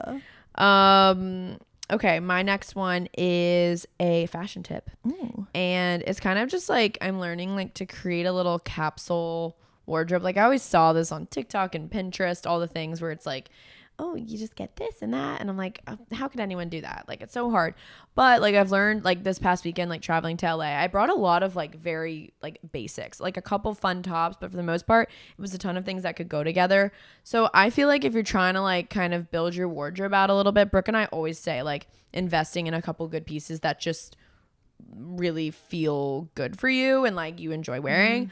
Okay, my next one is a fashion tip. Ooh. And it's kind of just like I'm learning like to create a little capsule wardrobe. Like I always saw this on TikTok and Pinterest, all the things where it's like, oh, you just get this and that. And I'm like, how could anyone do that? Like, it's so hard. But like I've learned like this past weekend, like traveling to LA, I brought a lot of like very like basics, like a couple fun tops, but for the most part, it was a ton of things that could go together. So I feel like if you're trying to like kind of build your wardrobe out a little bit, Brooke and I always say like investing in a couple good pieces that just really feel good for you and like you enjoy wearing.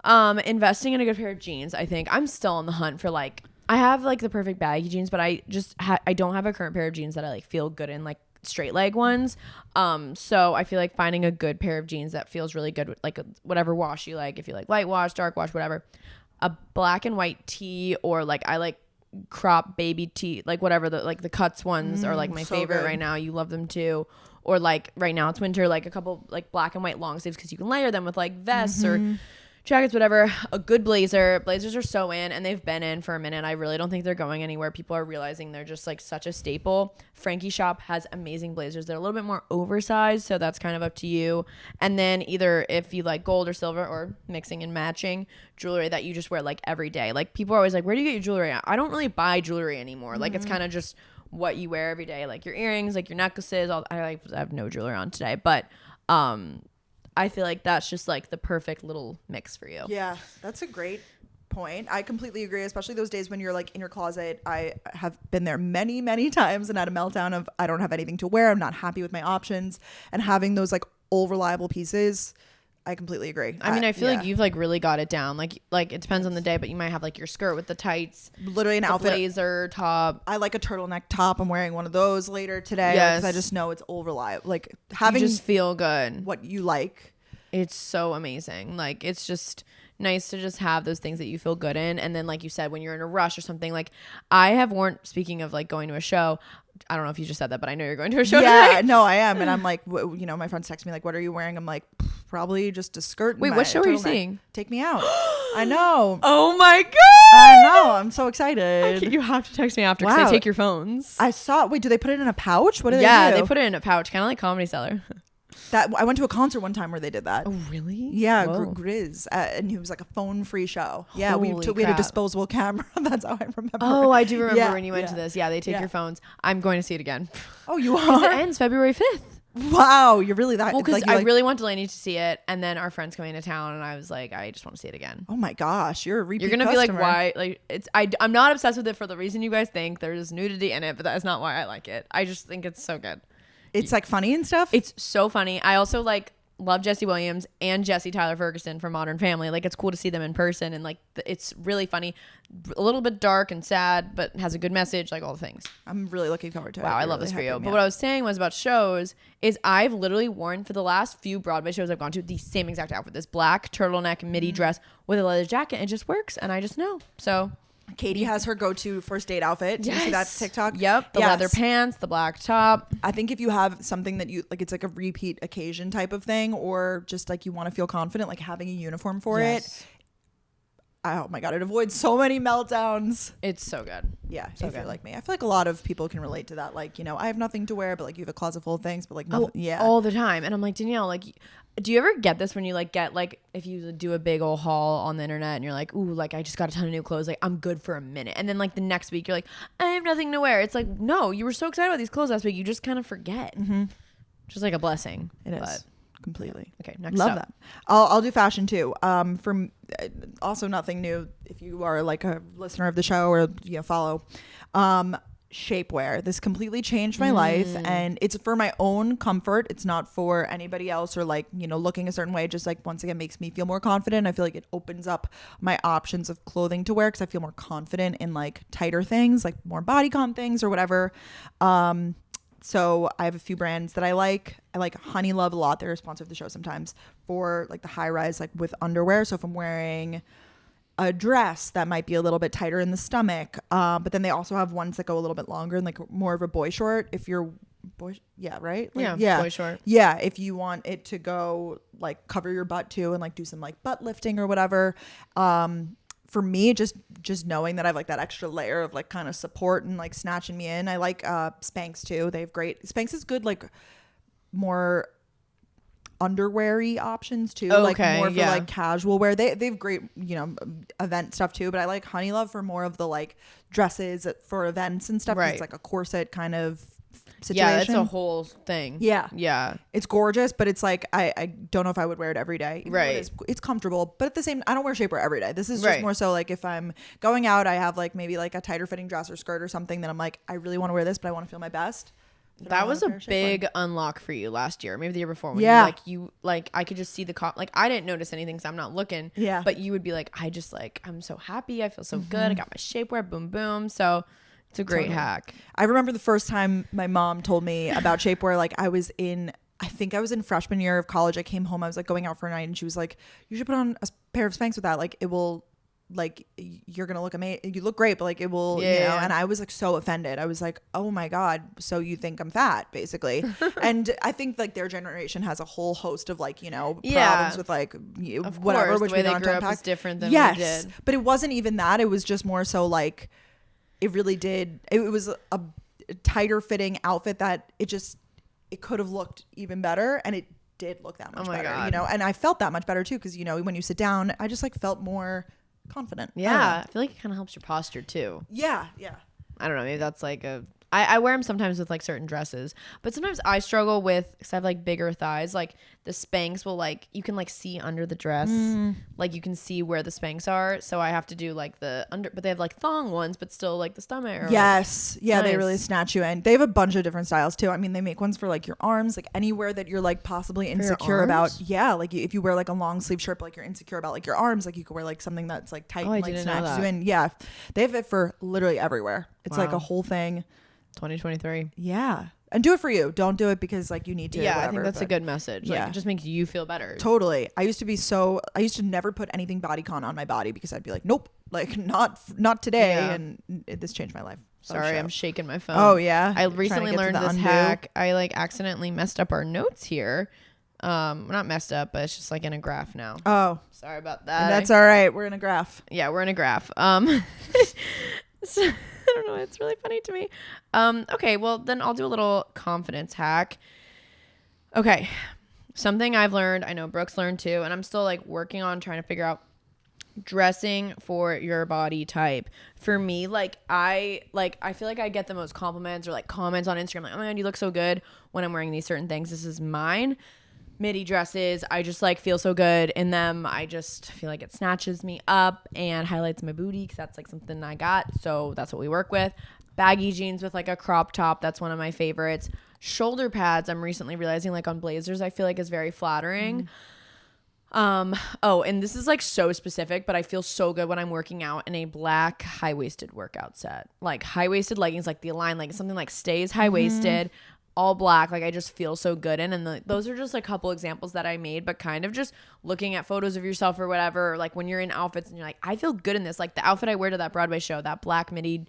Investing in a good pair of jeans. I think I'm still on the hunt for like, I have like the perfect baggy jeans, but I just I don't have a current pair of jeans that I like feel good in, like straight leg ones. So I feel like finding a good pair of jeans that feels really good with like whatever wash you like, if you like light wash, dark wash, whatever. A black and white tee, or like I like crop baby tee, like whatever the cuts ones are like my so favorite good. right now. You love them too. Or like right now it's winter, like a couple like black and white long sleeves because you can layer them with like vests or jackets, whatever. A good blazer. Blazers are so in, and they've been in for a minute. I really don't think they're going anywhere. People are realizing they're just like such a staple. Frankie Shop has amazing blazers. They're a little bit more oversized, so that's kind of up to you. And then either if you like gold or silver or mixing and matching jewelry that you just wear like every day. Like people are always like, where do you get your jewelry at? I don't really buy jewelry anymore. Like it's kind of just what you wear every day, like your earrings, like your necklaces. I have no jewelry on today, but I feel like that's just like the perfect little mix for you. Yeah, that's a great point. I completely agree, especially those days when you're like in your closet. I have been there many, many times and had a meltdown of I don't have anything to wear. I'm not happy with my options, and having those like all reliable pieces. I completely agree. I mean, I feel yeah. like you've like really got it down. Like it depends on the day, but you might have like your skirt with the tights, literally an the outfit. blazer top. I like a turtleneck top. I'm wearing one of those later today Yes. because I just know it's all reliable. Like You having just feel good. what you like. It's so amazing. Like it's just nice to just have those things that you feel good in. And then like you said, when you're in a rush or something, like I have worn, speaking of like going to a show, I don't know if you just said that, but I know you're going to a show Yeah, tonight. no, I am. And I'm like, my friends text me like, what are you wearing? I'm like, probably just a skirt. and Wait, my what show are you turtleneck. seeing? Take me out. I know. Oh my God. I know. I'm so excited. You have to text me after because Wow. they take your phones. I saw. Wait, do they put it in a pouch? What do Yeah, they do? they put it in a pouch, kind of like Comedy Cellar. that. I went to a concert one time where they did that. Oh, really? Yeah, Whoa. Grizz, and it was like a phone-free show. Yeah, we Holy had a crap. disposable camera. That's how I remember. Oh, I do remember Yeah, when you went to yeah. this. Yeah, they take Yeah. your phones. I'm going to see it again. Oh, you Because it are. ends February 5th. Wow, you're really that. Well, because like, you I like- really want Delaney to see it, and then our friend's coming to town, and I was like, I just want to see it again. Oh my gosh, you're a repeat. You're gonna be like, customer. why? Like, I'm not obsessed with it for the reason you guys think. There's nudity in it, but that is not why I like it. I just think it's so good. It's like funny and stuff. It's so funny. I also like love Jesse Williams and Jesse Tyler Ferguson from Modern Family. Like, it's cool to see them in person, and like it's really funny, a little bit dark and sad, but has a good message, like all the things. I'm really looking forward to it. Wow, I love this for you. But what I was saying was about shows is I've literally worn for the last few Broadway shows I've gone to the same exact outfit, this black turtleneck midi dress with a leather jacket. It just works, and I just know. So Katie has her go-to first date outfit. Did you see that TikTok? Yep. The leather pants, the black top. I think if you have something that you like, it's like a repeat occasion type of thing, or just like you want to feel confident, like having a uniform for it. Oh my God, it avoids so many meltdowns. It's so good. Yeah, so if you're like me. I feel like a lot of people can relate to that. Like, you know, I have nothing to wear, but like you have a closet full of things, but like nothing, all the time. And I'm like, Danielle, like, do you ever get this when you like get like, if you do a big old haul on the internet and you're like, ooh, like I just got a ton of new clothes, like I'm good for a minute, and then like the next week you're like, I have nothing to wear. It's like, no, you were so excited about these clothes last week, you just kind of forget. Just like a blessing. It is. Completely. Okay, next love up. that. I'll do fashion too. From also nothing new if you are like a listener of the show or you know follow. Shapewear. This completely changed my life, and it's for my own comfort. It's not for anybody else or like, you know, looking a certain way. It just like once again makes me feel more confident. I feel like it opens up my options of clothing to wear because I feel more confident in like tighter things, like more bodycon things or whatever. So I have a few brands that I like. I like Honey Love a lot. They're a sponsor of the show sometimes for like the high rise, like with underwear. So if I'm wearing a dress that might be a little bit tighter in the stomach, but then they also have ones that go a little bit longer and like more of a boy short. If you're right? Like, boy short. Yeah, if you want it to go like cover your butt too and like do some like butt lifting or whatever. For me, just knowing that I have like that extra layer of like kind of support and like snatching me in. I like Spanx too. They have great Spanx is good like more underwear-y options too, like more for like casual wear. They have great, you know, event stuff too, but I like Honey Love for more of the like dresses for events and stuff. It's like a corset kind of situation. Yeah, it's a whole thing. Yeah, it's gorgeous, but it's like I don't know if I would wear it every day. Right, it's comfortable, but at the same, I don't wear shapewear every day. This is just more so like if I'm going out, I have like maybe like a tighter fitting dress or skirt or something that I'm like, I really want to wear this, but I want to feel my best. That was a big unlock for you last year, maybe the year before. When you I could just see the like I didn't notice anything because I'm not looking. Yeah, but you would be like, I just like I'm so happy, I feel so good, I got my shapewear, boom boom. So it's a great hack. I remember the first time my mom told me about shapewear. Like I think I was in freshman year of college. I came home, I was like going out for a night, and she was like, you should put on a pair of Spanx with that. Like it will. Like you're gonna look amazing, you look great, but like it will, you know. And I was like so offended. I was like, oh my God, so you think I'm fat basically. And I think like their generation has a whole host of like, you know, problems with like whatever, which the way we they don't grew unpack. up is different than we did. But it wasn't even that. It was just more so like it really did, it was a tighter fitting outfit that it could have looked even better, and it did look that much better. God. You know, and I felt that much better too, because you know when you sit down, I just like felt more confident. I feel like it kind of helps your posture too. I don't know, maybe that's like I wear them sometimes with like certain dresses, but sometimes I struggle with, because I have like bigger thighs, like the Spanx will like, you can like see under the dress, like you can see where the Spanx are, so I have to do like the under, but they have like thong ones, but still like the stomach. Or yes, like, yeah, nice. They really snatch you in. They have a bunch of different styles too. I mean, they make ones for like your arms, like anywhere that you're like possibly insecure about. Yeah, like if you wear like a long sleeve shirt, but, like you're insecure about like your arms, like you could wear like something that's like tight and like snatches you in. Yeah, they have it for literally everywhere. It's like a whole thing. 2023. Yeah. And do it for you. Don't do it because like you need to. Yeah, whatever, I think that's a good message. Like, it just makes you feel better. Totally. I used to never put anything bodycon on my body because I'd be like, nope, like not today. Yeah. And this changed my life. Sorry, I'm shaking my phone. Oh yeah. I recently learned this hack. I like accidentally messed up our notes here. Not messed up, but it's just like in a graph now. Oh, sorry about that. And that's all right. We're in a graph. Yeah, we're in a graph. So, I don't know. It's really funny to me. Okay, well, then I'll do a little confidence hack. Okay. Something I've learned, I know Brooks learned too, and I'm still like working on trying to figure out dressing for your body type. For me, I feel like I get the most compliments or like comments on Instagram, like, oh my God, you look so good when I'm wearing these certain things. This is mine. Midi dresses, I just like feel so good in them. I just feel like it snatches me up and highlights my booty, because that's like something I got, so that's what we work with. Baggy jeans with like a crop top, that's one of my favorites. Shoulder pads, I'm recently realizing, like on blazers, I feel like is very flattering. Oh, and this is like so specific, but I feel so good when I'm working out in a black high-waisted workout set. Like high-waisted leggings, like the Align leggings, something like stays high-waisted, all black. Like I just feel so good in. And those are just a couple examples that I made, but kind of just looking at photos of yourself or whatever, or like when you're in outfits and you're like, I feel good in this. Like the outfit I wear to that Broadway show, that black midi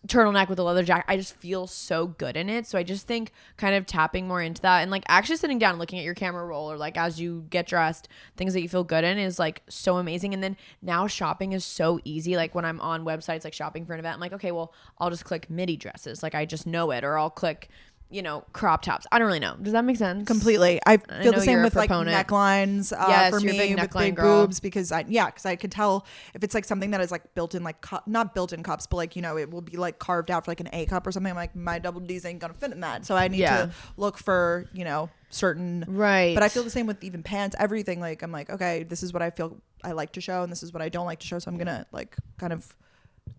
turtleneck with a leather jacket, I just feel so good in it. So I just think kind of tapping more into that and like actually sitting down and looking at your camera roll or like as you get dressed, things that you feel good in is like so amazing. And then now shopping is so easy. Like when I'm on websites like shopping for an event, I'm like, okay, well, I'll just click midi dresses. Like I just know it, or I'll click, you know, crop tops. I don't really know. Does that make sense? Completely. I feel the same with like necklines yes, for me big with big girl. boobs because I could tell if it's like something that is like built in like not built in cups, but like, you know, it will be like carved out for like an A cup or something. I'm like, my double D's ain't gonna fit in that. So I need to look for, you know, certain. Right. But I feel the same with even pants, everything. Like I'm like, okay, this is what I feel I like to show and this is what I don't like to show. So I'm gonna like kind of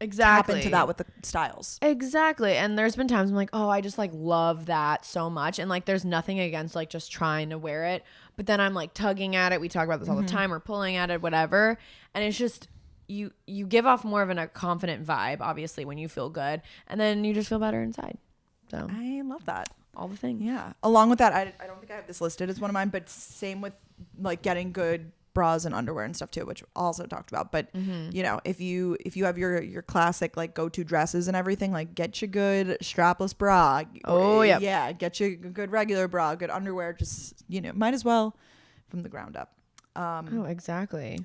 tap into that with the styles. Exactly. And there's been times I'm like, oh, I just like love that so much. And like there's nothing against like just trying to wear it. But then I'm like tugging at it. We talk about this all the time, or pulling at it, whatever. And it's just you give off more of a confident vibe, obviously, when you feel good. And then you just feel better inside. So I love that. All the things. Yeah. Along with that, I don't think I have this listed as one of mine, but same with like getting good bras and underwear and stuff too, which also talked about. But you know, if you have your classic like go-to dresses and everything, like get you good strapless bra. Yeah, get you a good regular bra, good underwear. Just, you know, might as well from the ground up. Oh, exactly.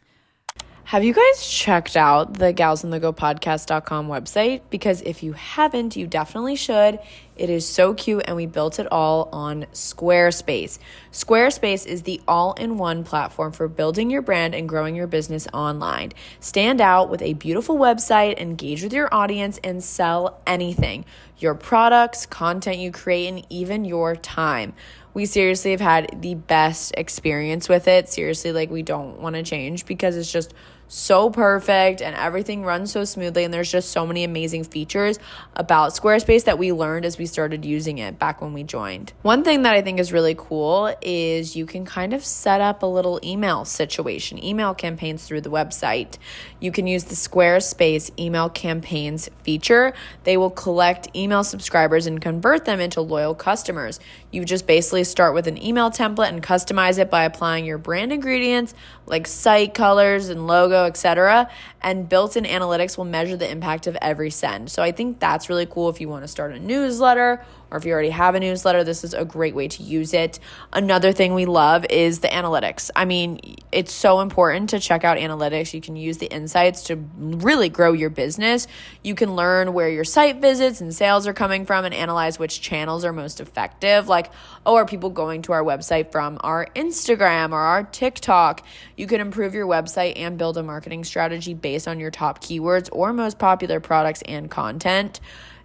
Have you guys checked out the galsinthego.podcast.com website? Because if you haven't, you definitely should. It is so cute, and we built it all on Squarespace. Squarespace is the all-in-one platform for building your brand and growing your business online. Stand out with a beautiful website, engage with your audience, and sell anything. Your products, content you create, and even your time. We seriously have had the best experience with it. Seriously, like we don't want to change because it's just so perfect and everything runs so smoothly, and there's just so many amazing features about Squarespace that we learned as we started using it back when we joined. One thing that I think is really cool is you can kind of set up a little email situation, email campaigns through the website. You can use the Squarespace email campaigns feature. They will collect email subscribers and convert them into loyal customers. You just basically start with an email template and customize it by applying your brand ingredients like site colors and logo, etc. And built-in analytics will measure the impact of every send. So I think that's really cool if you want to start a newsletter, or if you already have a newsletter, this is a great way to use it. Another thing we love is the analytics. I mean, it's so important to check out analytics. You can use the insights to really grow your business. You can learn where your site visits and sales are coming from and analyze which channels are most effective. Like, oh, are people going to our website from our Instagram or our TikTok? You can improve your website and build a marketing strategy based on your top keywords or most popular products and content.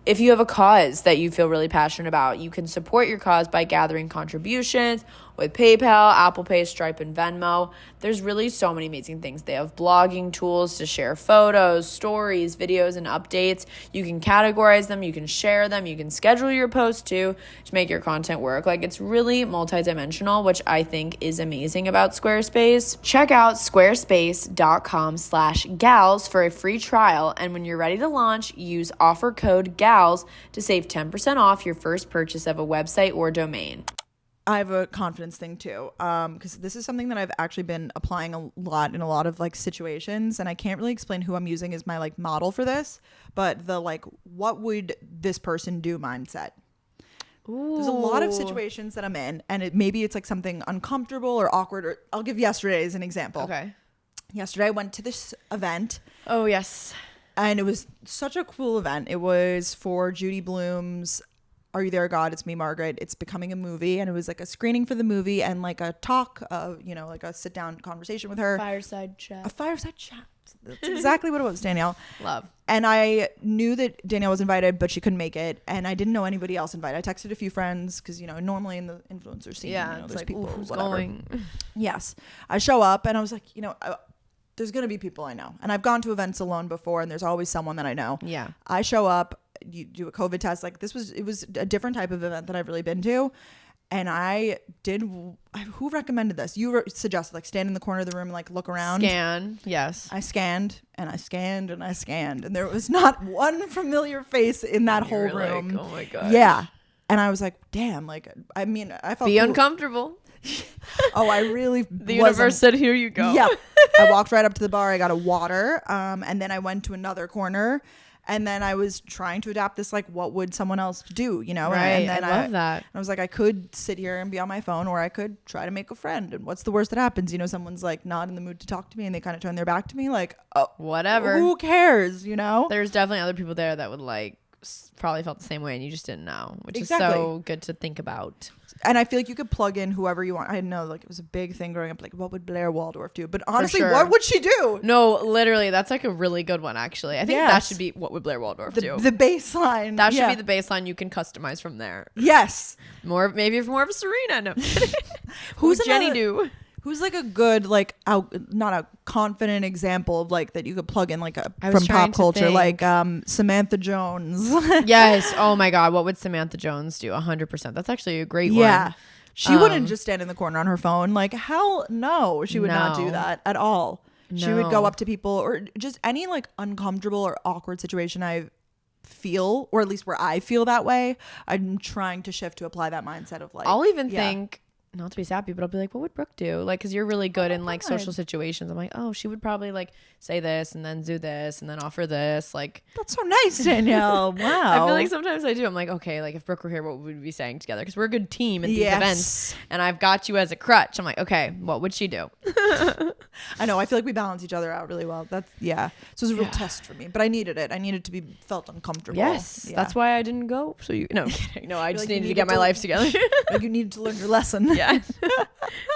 If you have a cause that you feel really passionate about, you can support your cause by gathering contributions with PayPal, Apple Pay, Stripe, and Venmo. There's really so many amazing things. They have blogging tools to share photos, stories, videos, and updates. You can categorize them, you can share them, you can schedule your posts too to make your content work. Like, it's really multidimensional, which I think is amazing about Squarespace. Check out squarespace.com/gals for a free trial. And when you're ready to launch, use offer code GALS to save 10% off your first purchase of a website or domain. I have a confidence thing too, because this is something that I've actually been applying a lot in a lot of like situations, and I can't really explain who I'm using as my like model for this, but the like, what would this person do mindset. Ooh. There's a lot of situations that I'm in, and maybe it's like something uncomfortable or awkward, or I'll give yesterday as an example. Okay. Yesterday I went to this event. Oh, yes. And it was such a cool event. It was for Judy Blume's Are You There, God? It's Me, Margaret. It's becoming a movie. And it was like a screening for the movie and like a talk, you know, like a sit down conversation with her. Fireside chat. A fireside chat. That's exactly what it was, Danielle. Love. And I knew that Danielle was invited, but she couldn't make it. And I didn't know anybody else invited. I texted a few friends because, you know, normally in the influencer scene, yeah, you know, it's there's like, people, who's whatever. going? Yes. I show up and I was like, you know, there's going to be people I know. And I've gone to events alone before, and there's always someone that I know. Yeah. I show up. you do a COVID test. Like it was a different type of event that I've really been to. And who recommended this? You suggested like stand in the corner of the room and like look around. Scan. Yes. I scanned and I scanned and I scanned. And there was not one familiar face in that whole room. Like, oh my God. Yeah. And I was like, damn, like, I mean, I felt uncomfortable. Oh, I really the universe said, here you go. Yep. I walked right up to the bar. I got a water. And then I went to another corner. And then I was trying to adapt this, like, what would someone else do, you know? Right. And then I love that. I was like, I could sit here and be on my phone, or I could try to make a friend. And what's the worst that happens? You know, someone's like not in the mood to talk to me and they kind of turn their back to me. Like, oh, whatever. Who cares, you know? There's definitely other people there that would like probably felt the same way and you just didn't know, which Exactly. is so good to think about. And I feel like you could plug in whoever you want. I know, like, it was a big thing growing up. Like, what would Blair Waldorf do? But honestly, sure. what would she do? No, literally, that's like a really good one, actually. I think that Yes. should be what would Blair Waldorf The do. baseline. That should Yeah. be the baseline you can customize from there. Yes. Maybe more of a Serena. No. Who's What would Jenny another- do? Who's like a good, like, not a confident example of like that you could plug in like I was from trying pop to culture, think. like Samantha Jones. Yes. Oh my God. What would Samantha Jones do? 100%. That's actually a great Yeah. one. She wouldn't just stand in the corner on her phone. Like, hell no, she would not do No. that at all. She would go No. up to people, or just any like uncomfortable or awkward situation I feel, or at least where I feel that way. I'm trying to shift to apply that mindset of like, I'll even yeah. think, not to be sappy, but I'll be like, what would Brooke do? Like, because you're really good in like God. social situations. I'm like, oh, she would probably like say this and then do this and then offer this. Like, That's so nice, Danielle. Wow. I feel like sometimes I do. I'm like, okay, like if Brooke were here, what would we be saying together? Because we're a good team at these Yes. events. And I've got you as a crutch. I'm like, okay, what would she do? I know. I feel like we balance each other out really well. That's yeah. So it was a real test for me, but I needed it. I needed to be felt uncomfortable. Yes, Yeah. that's why I didn't go. So no, I'm kidding. No, I just like, you needed to needed get my to- life together. Like you needed to learn your lesson. Yeah.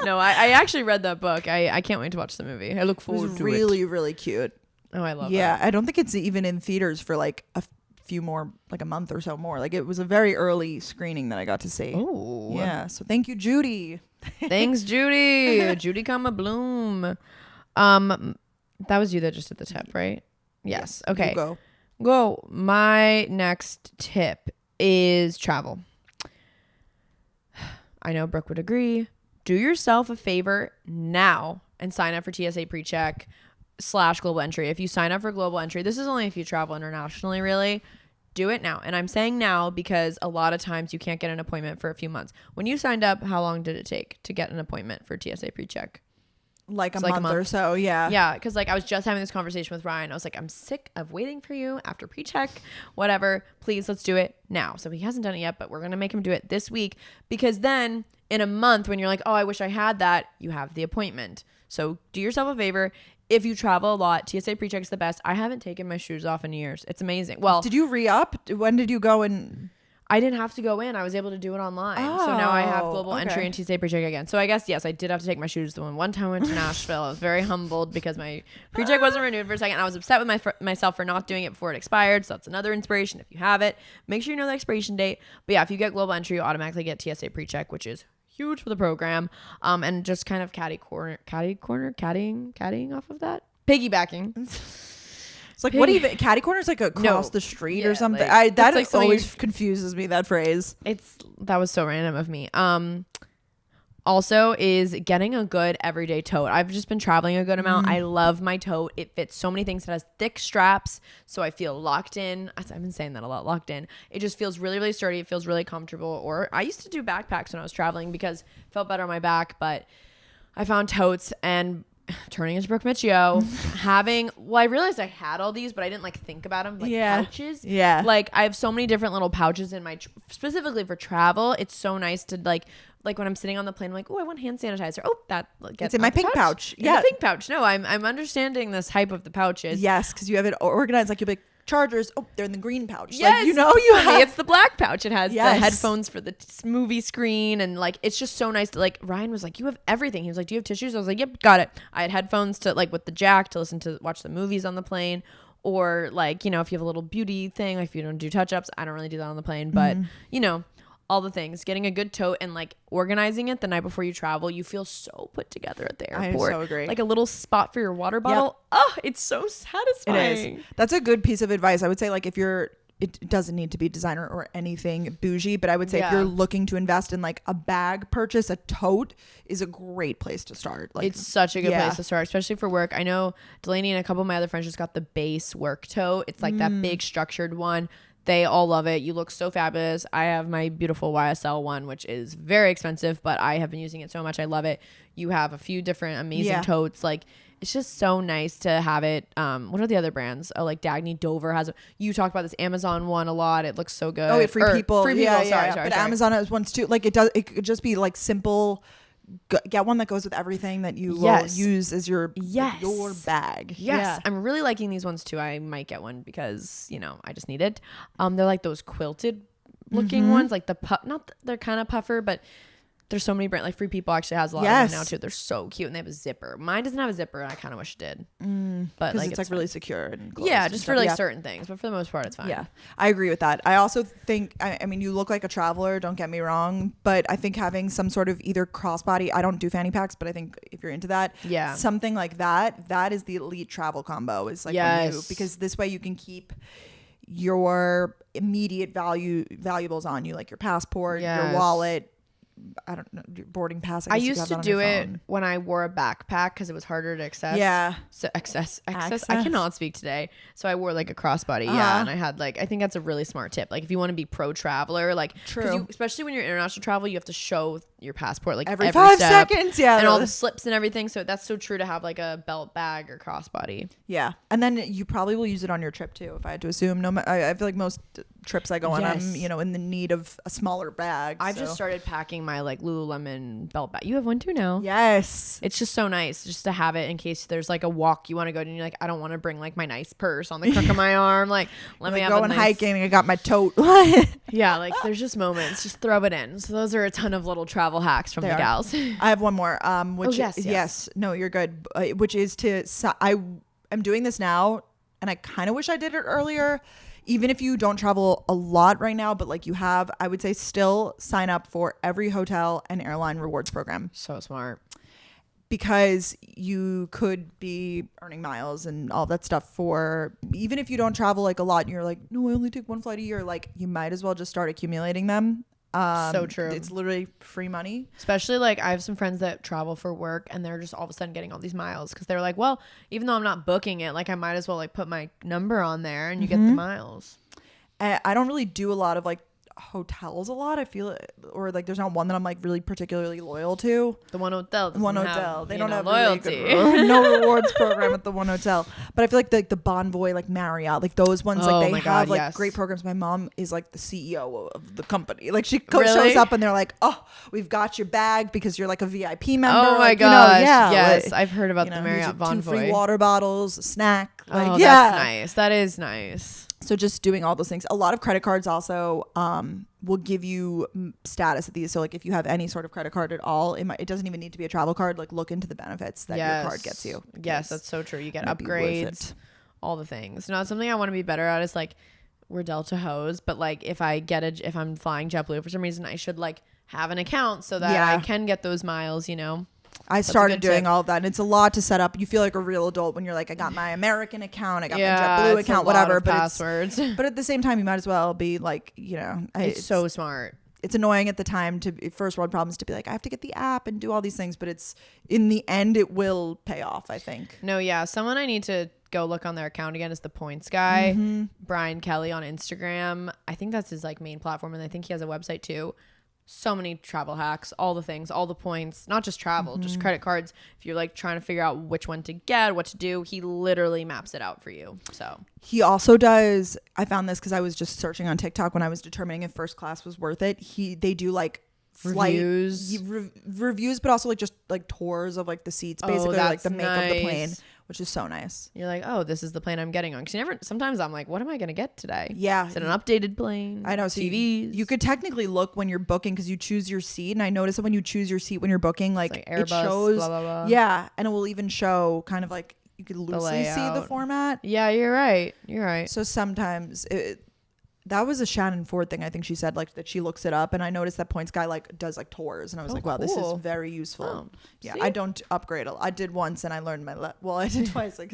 No, I actually read that book. I can't wait to watch the movie. I look It forward was to really, really cute. it. Oh, I love Yeah, that. I don't think it's even in theaters for like a few more, like a month or so more. Like it was a very early screening that I got to see. Oh. Yeah. So thank you, Judy. Thanks, Judy. Judy Comma Bloom. That was you that just did the tip, right? Yes. Okay. You go. Go. My next tip is travel. I know Brooke would agree. Do yourself a favor now and sign up for TSA PreCheck / global entry. If you sign up for global entry, this is only if you travel internationally, really. Do it now. And I'm saying now because a lot of times you can't get an appointment for a few months. When you signed up, how long did it take to get an appointment for TSA PreCheck? Like a It's month or so. Yeah. Yeah, because like I was just having this conversation with Ryan. I was like, I'm sick of waiting for you after pre-check, whatever. Please, let's do it now. So he hasn't done it yet, but we're gonna make him do it this week because then in a month, when you're like, oh, I wish I had that, you have the appointment. So do yourself a favor. If you travel a lot, TSA PreCheck is the best. I haven't taken my shoes off in years. It's amazing. Well, Did you re-up? When did you go and? I didn't have to go in. I was able to do it online. So now I have global okay. entry and TSA PreCheck again. So I guess, yes, I did have to take my shoes. The one time I went to Nashville, I was very humbled because my PreCheck wasn't renewed for a second. I was upset with myself for not doing it before it expired. So that's another inspiration. If you have it, make sure you know the expiration date. But yeah, if you get global entry, you automatically get TSA PreCheck, which is huge for the program. And just kind of caddying off of that. Piggybacking. It's like what even? Catty corner's like across the street Yeah, or something. like, That it's like something always confuses me. That phrase. That was so random of me. Also is getting a good everyday tote. I've just been traveling a good amount. I love my tote. It fits so many things. It has thick straps, so I feel locked in. I've been saying that a lot, locked in. It just feels really, really sturdy. It feels really comfortable. Or I used to do backpacks when I was traveling because it felt better on my back, but I found totes and turning into Brooke Michio, I realized I had all these, but I didn't like think about them like pouches. Yeah. Like I have so many different little pouches in my, specifically for travel. It's so nice to like when I'm sitting on the plane, I'm like, oh, I want hand sanitizer. Oh, that gets It's in my pink pouch. Yeah. Pink pouch. No, I'm understanding this hype of the pouches. Yes, because you have it organized. Like you'll be like, chargers. Oh, they're in the green pouch. Yes, Like, you know, you for me, have. it's the black pouch. It has Yes. the headphones for the movie screen, and like it's just so nice. To, like Ryan was like, "You have everything." He was like, "Do you have tissues?" I was like, "Yep, got it." I had headphones to like with the jack to watch the movies on the plane, or like if you have a little beauty thing, like if you don't do touch ups, I don't really do that on the plane, but all the things. Getting a good tote and like organizing it the night before you travel, you feel so put together at the airport. I so agree. Like a little spot for your water bottle. Oh, it's so satisfying. It is. That's a good piece of advice. I would say like if you're it doesn't need to be designer or anything bougie, but I would say if Yeah. you're looking to invest in like a bag purchase, a tote is a great place to start. Like It's such a good yeah. place to start, especially for work. I know Delaney and a couple of my other friends just got the base work tote. It's like that big structured one. They all love it. You look so fabulous. I have my beautiful YSL one, which is very expensive, but I have been using it so much. I love it. You have a few different amazing Yeah. totes. Like, it's just so nice to have it. What are the other brands? Oh, like Dagny Dover has. You talked about this Amazon one a lot. It looks so good. Oh, yeah, Free People. Free People. Yeah, Sorry. But Amazon has ones too. Like it could just be like simple. Get one that goes with everything that you will use as your bag. Yes, Yeah. I'm really liking these ones too. I might get one because I just need it. They're like those quilted looking ones, like they're kind of puffer, but there's so many brands. Like Free People actually has a lot of them now too. They're so cute and they have a zipper. Mine doesn't have a zipper and I kind of wish it did. But Because like it's like really secure and closed yeah, and just stuff. for like Yeah. certain things, but for the most part, it's fine. Yeah, I agree with that. I also think, I mean, you look like a traveler, don't get me wrong, but I think having some sort of either crossbody, I don't do fanny packs, but I think if you're into that, something like that is the elite travel combo. Is like because this way you can keep your immediate valuables on you, like your passport, your wallet. I don't know, your boarding pass. I used to do it when I wore a backpack because it was harder to access. Yeah. So access. I cannot speak today. So I wore like a crossbody. Yeah. And I had I think that's a really smart tip. Like if you want to be pro traveler, like especially when you're international travel, you have to show your passport like every 5 seconds. Yeah. And all the slips and everything. So that's so true to have like a belt bag or crossbody. Yeah. And then you probably will use it on your trip too, if I had to assume. I feel like most trips I go on, I'm, in the need of a smaller bag. I've just started packing my like Lululemon belt bag. You have one too now. Yes. It's just so nice just to have it in case there's like a walk you want to go to and you're like, I don't want to bring like my nice purse on the crook of my arm. Like let me have going hiking. I got my tote. Yeah, like there's just moments. Just throw it in. So those are a ton of little travel hacks from the gals. I have one more. Which yes. No, you're good. Which is I am doing this now, and I kind of wish I did it earlier. Even if you don't travel a lot right now, but like you have, I would say still sign up for every hotel and airline rewards program. So smart. Because you could be earning miles and all that stuff for, even if you don't travel like a lot and you're like, no, I only take one flight a year. Like you might as well just start accumulating them. So true. It's literally free money. Especially like I have some friends that travel for work and they're just all of a sudden getting all these miles because they're like, well, even though I'm not booking it, like I might as well like put my number on there and you get the miles. I don't really do a lot of like hotels a lot. I feel it, or like there's not one that I'm like really particularly loyal to. The one hotel. They don't have loyalty. Really no rewards program at the one hotel. But I feel like the Bonvoy, like Marriott, like those ones, like they have like great programs. My mom is like the CEO of the company. Like she shows up and they're like, oh, we've got your bag because you're like a VIP member. Oh my gosh. Yes, I've heard about the Marriott Bonvoy. 2 free water bottles, a snack. Like, that's nice. That is nice. So just doing all those things. A lot of credit cards also will give you status at these. So like if you have any sort of credit card at all, it doesn't even need to be a travel card. Like look into the benefits that your card gets you. Yes, that's so true. You get upgrades, all the things. Now something I want to be better at is like we're Delta hoes, but like if I'm flying JetBlue for some reason, I should like have an account so that I can get those miles, I started doing all of that, and it's a lot to set up. You feel like a real adult when you're like, I got my American account, I got my JetBlue account, whatever. But passwords. But at the same time, you might as well be like, it's so smart. It's annoying at the time first world problems to be like, I have to get the app and do all these things, but it's in the end it will pay off, I think. No, yeah, someone I need to go look on their account again is the points guy, Brian Kelly on Instagram. I think that's his like main platform, and I think he has a website too. So many travel hacks, all the things, all the points, not just travel, just credit cards. If you're like trying to figure out which one to get, what to do, he literally maps it out for you. So he also does, I found this because I was just searching on TikTok when I was determining if first class was worth it. They do like reviews, but also like just like tours of like the seats, basically like the make of the plane, which is so nice. You're like, oh, this is the plane I'm getting on. Because sometimes I'm like, what am I going to get today? Yeah. Is it an updated plane? I know. So TVs? You could technically look when you're booking because you choose your seat. And I noticed that when you choose your seat when you're booking, like Airbus, it shows. blah, blah, blah. Yeah. And it will even show kind of like you could loosely see the format. Yeah, you're right. So sometimes that was a Shannon Ford thing. I think she said like that she looks it up, and I noticed that Points Guy like does like tours, and I was like, wow, this is very useful. Yeah, see? I don't upgrade. I did once, and I learned my I did twice. Like